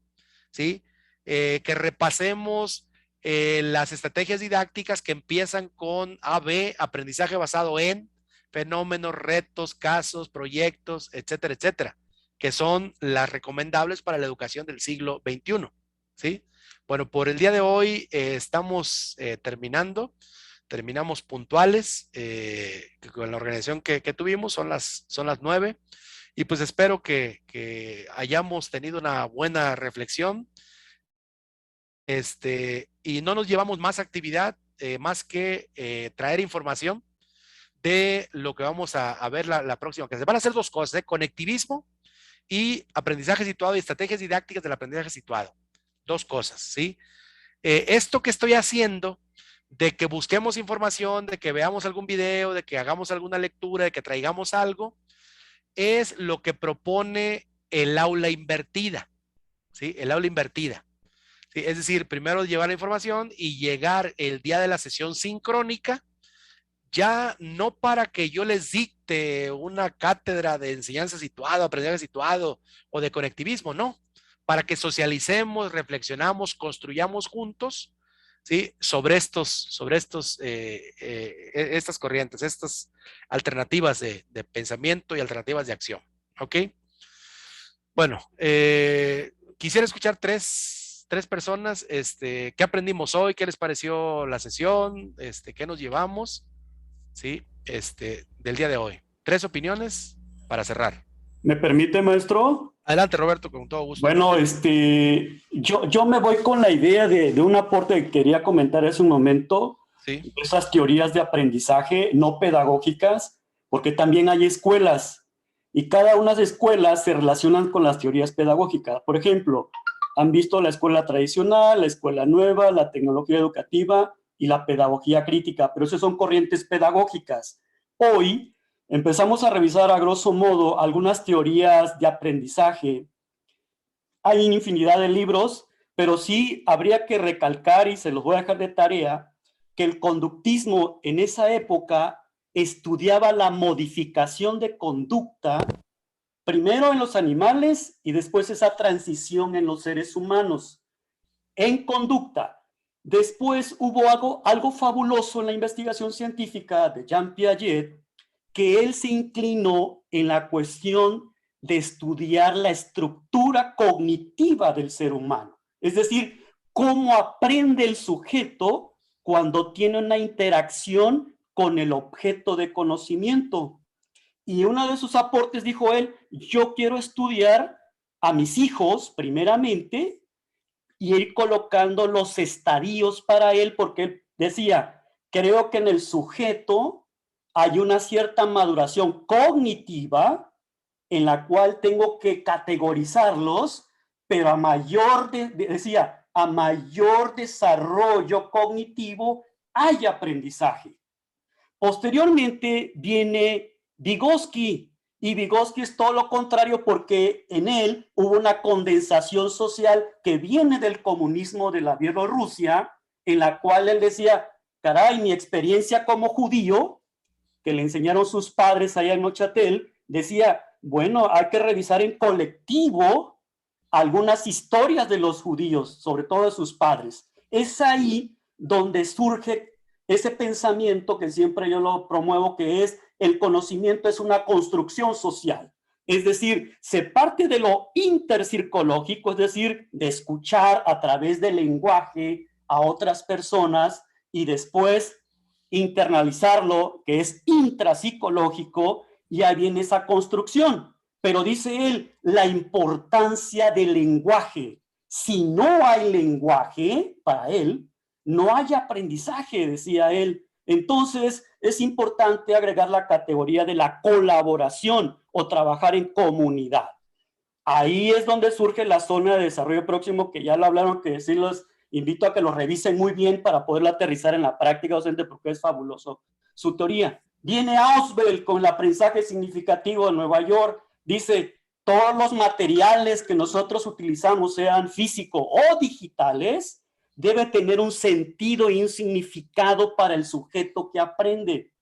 ¿Sí? Que repasemos las estrategias didácticas que empiezan con AB, aprendizaje basado en fenómenos, retos, casos, proyectos, etcétera, etcétera, que son las recomendables para la educación del siglo XXI, ¿sí? Bueno, por el día de hoy estamos terminamos puntuales con la organización que tuvimos, son las 9, y pues espero que hayamos tenido una buena reflexión, y no nos llevamos más actividad, más que traer información de lo que vamos a ver la próxima clase. Van a ser dos cosas, conectivismo y aprendizaje situado y estrategias didácticas del aprendizaje situado. Dos cosas, ¿sí? Esto que estoy haciendo, de que busquemos información, de que veamos algún video, de que hagamos alguna lectura, de que traigamos algo, es lo que propone el aula invertida, ¿sí? El aula invertida. ¿Sí? Es decir, primero llevar la información y llegar el día de la sesión sincrónica, ya no para que yo les dicte una cátedra de enseñanza situada, aprendizaje situado o de conectivismo, no, para que socialicemos, reflexionamos, construyamos juntos, ¿sí? Sobre estas corrientes, estas alternativas de pensamiento y alternativas de acción, ¿ok? Bueno, quisiera escuchar tres personas, ¿qué aprendimos hoy? ¿Qué les pareció la sesión? ¿Qué nos llevamos? ¿Sí? Del día de hoy. 3 opiniones para cerrar. ¿Me permite, maestro? Adelante, Roberto, con todo gusto. Bueno, yo me voy con la idea de un aporte que quería comentar hace un momento. Sí. Esas teorías de aprendizaje no pedagógicas, porque también hay escuelas y cada una de las escuelas se relacionan con las teorías pedagógicas. Por ejemplo, han visto la escuela tradicional, la escuela nueva, la tecnología educativa y la pedagogía crítica, pero esas son corrientes pedagógicas. Hoy empezamos a revisar a grosso modo algunas teorías de aprendizaje. Hay una infinidad de libros, pero sí habría que recalcar, y se los voy a dejar de tarea, que el conductismo en esa época estudiaba la modificación de conducta, primero en los animales y después esa transición en los seres humanos, en conducta. Después hubo algo fabuloso en la investigación científica de Jean Piaget, que él se inclinó en la cuestión de estudiar la estructura cognitiva del ser humano. Es decir, cómo aprende el sujeto cuando tiene una interacción con el objeto de conocimiento. Y uno de sus aportes, dijo él, yo quiero estudiar a mis hijos primeramente y ir colocando los estadios para él, porque él decía, creo que en el sujeto hay una cierta maduración cognitiva en la cual tengo que categorizarlos, pero a mayor desarrollo cognitivo hay aprendizaje. Posteriormente viene Vygotsky Y Vygotsky es todo lo contrario, porque en él hubo una condensación social que viene del comunismo de la Bielorrusia, en la cual él decía, caray, mi experiencia como judío, que le enseñaron sus padres allá en Neuchâtel, decía, bueno, hay que revisar en colectivo algunas historias de los judíos, sobre todo de sus padres. Es ahí donde surge ese pensamiento que siempre yo lo promuevo, que es el conocimiento es una construcción social. Es decir, se parte de lo intercircológico, es decir, de escuchar a través del lenguaje a otras personas y después internalizarlo, que es intrapsicológico, y ahí viene esa construcción. Pero dice él, la importancia del lenguaje. Si no hay lenguaje, para él, no hay aprendizaje, decía él. Entonces, es importante agregar la categoría de la colaboración o trabajar en comunidad. Ahí es donde surge la zona de desarrollo próximo, que ya lo hablaron, que sí los invito a que lo revisen muy bien para poderlo aterrizar en la práctica docente, porque es fabuloso su teoría. Viene Ausubel con el aprendizaje significativo de Nueva York. Dice, todos los materiales que nosotros utilizamos, sean físicos o digitales, debe tener un sentido y un significado para el sujeto que aprende.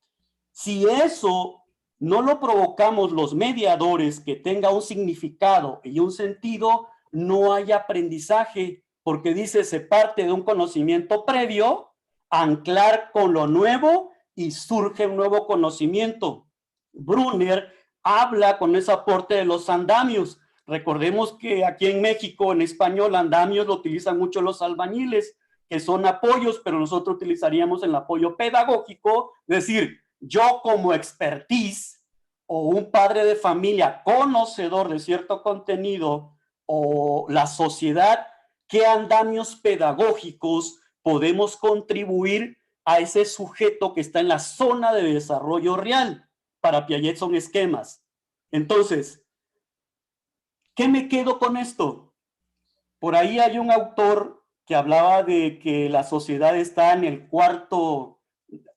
Si eso no lo provocamos los mediadores, que tenga un significado y un sentido, no hay aprendizaje, porque dice, se parte de un conocimiento previo, anclar con lo nuevo y surge un nuevo conocimiento. Brunner habla con ese aporte de los andamios. Recordemos que aquí en México, en español, andamios lo utilizan mucho los albañiles, que son apoyos, pero nosotros utilizaríamos el apoyo pedagógico, es decir, yo como expertise o un padre de familia conocedor de cierto contenido o la sociedad, ¿qué andamios pedagógicos podemos contribuir a ese sujeto que está en la zona de desarrollo real? Para Piaget son esquemas. Entonces, ¿qué me quedo con esto? Por ahí hay un autor que hablaba de que la sociedad está en el cuarto,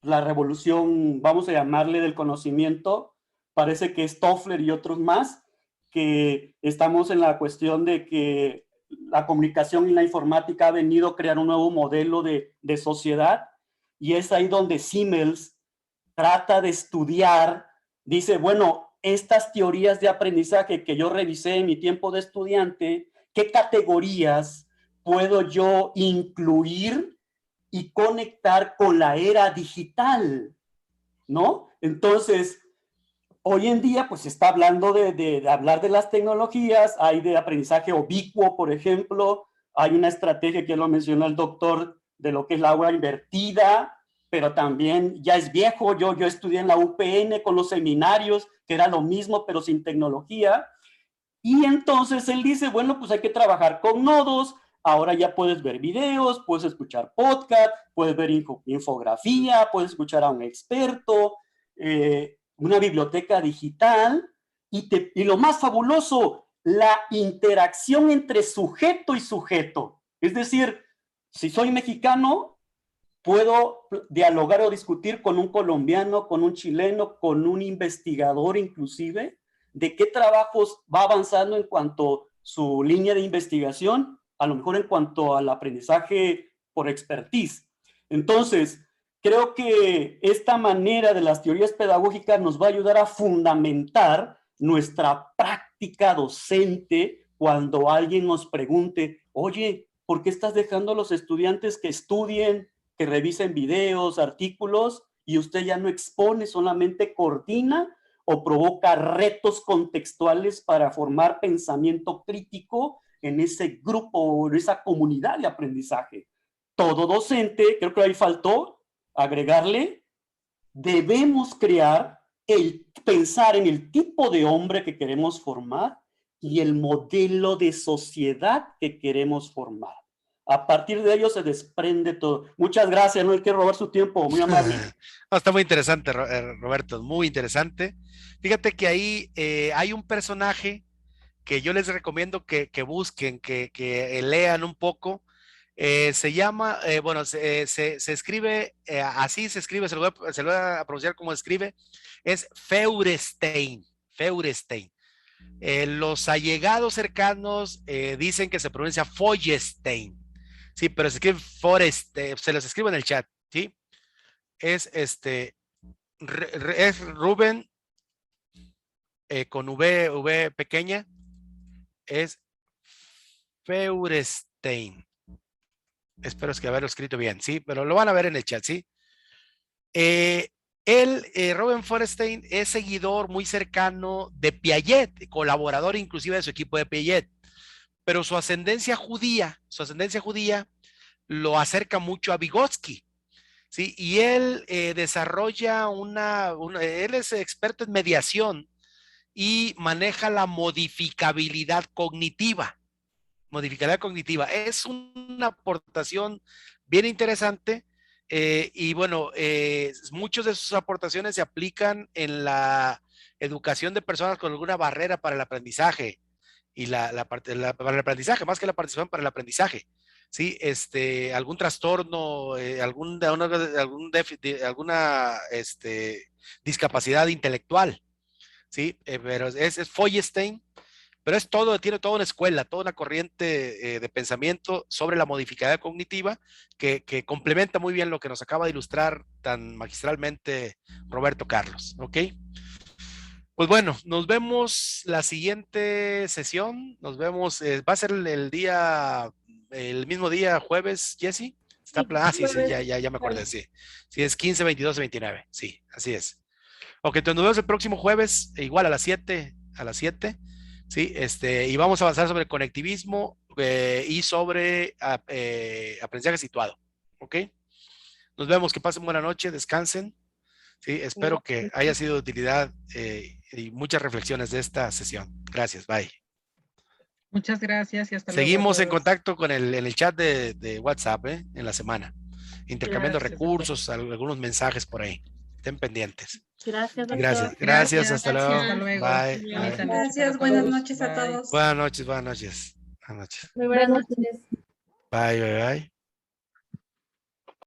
la revolución, vamos a llamarle, del conocimiento. Parece que es Toffler y otros más, que estamos en la cuestión de que la comunicación y la informática ha venido a crear un nuevo modelo de sociedad, y es ahí donde Simmels trata de estudiar, dice, bueno, estas teorías de aprendizaje que yo revisé en mi tiempo de estudiante, ¿qué categorías puedo yo incluir y conectar con la era digital? ¿No? Entonces, hoy en día, pues se está hablando de hablar de las tecnologías, hay de aprendizaje ubicuo, por ejemplo, hay una estrategia que lo mencionó el doctor de lo que es la aula invertida, pero también ya es viejo. Yo estudié en la UPN con los seminarios, que era lo mismo, pero sin tecnología. Y entonces él dice, bueno, pues hay que trabajar con nodos. Ahora ya puedes ver videos, puedes escuchar podcast, puedes ver infografía, puedes escuchar a un experto, una biblioteca digital, y lo más fabuloso, la interacción entre sujeto y sujeto. Es decir, si soy mexicano, puedo dialogar o discutir con un colombiano, con un chileno, con un investigador inclusive, de qué trabajos va avanzando en cuanto a su línea de investigación, a lo mejor en cuanto al aprendizaje por expertise. Entonces, creo que esta manera de las teorías pedagógicas nos va a ayudar a fundamentar nuestra práctica docente cuando alguien nos pregunte, oye, ¿por qué estás dejando a los estudiantes que estudien, que revisen videos, artículos, y usted ya no expone, solamente coordina o provoca retos contextuales para formar pensamiento crítico en ese grupo o en esa comunidad de aprendizaje? Todo docente, creo que ahí faltó agregarle, debemos pensar en el tipo de hombre que queremos formar y el modelo de sociedad que queremos formar. A partir de ello se desprende todo. Muchas gracias, no hay que robar su tiempo, muy amable. No, está muy interesante, Roberto, muy interesante. Fíjate que ahí hay un personaje que yo les recomiendo que busquen, que lean un poco. Se llama, se escribe, así se escribe, se lo voy a pronunciar como escribe, es Feuerstein. Feuerstein. Los allegados cercanos dicen que se pronuncia Feuerstein. Sí, pero se escribe Foreste, se los escribo en el chat, ¿sí? Es es Rubén con V pequeña, es Feuerstein. Espero que haberlo escrito bien, sí, pero lo van a ver en el chat, sí. Robin Feuerstein es seguidor muy cercano de Piaget, colaborador inclusive de su equipo de Piaget, pero su ascendencia judía lo acerca mucho a Vygotsky, ¿sí? Y él desarrolla él es experto en mediación y maneja la modificabilidad cognitiva. Es una aportación bien interesante. Y bueno, muchas de sus aportaciones se aplican en la educación de personas con alguna barrera para el aprendizaje y para el aprendizaje, más que la participación para el aprendizaje, ¿sí? Algún trastorno, alguna discapacidad intelectual, ¿sí? Pero es Feuerstein. Pero tiene toda una escuela, toda una corriente de pensamiento sobre la modificabilidad cognitiva que complementa muy bien lo que nos acaba de ilustrar tan magistralmente Roberto Carlos, ¿ok? Pues bueno, nos vemos la siguiente sesión, va a ser el mismo día, jueves, Jessy. Sí, ya me acordé, sí. Sí, es 15, 22, 29, sí, así es. Ok, entonces nos vemos el próximo jueves, igual a las 7, ¿sí? Y vamos a avanzar sobre el conectivismo y sobre aprendizaje situado, ¿ok? Nos vemos, que pasen buena noche, descansen, ¿sí? Espero que haya sido de utilidad y muchas reflexiones de esta sesión. Gracias, bye. Muchas gracias y hasta luego. Seguimos en contacto en el chat de WhatsApp en la semana, intercambiando recursos, algunos mensajes por ahí. Estén pendientes. Gracias, doctor. Gracias, hasta luego. Hasta luego. Bye. Gracias, buenas noches a todos. Buenas noches. Muy buenas noches. Bye.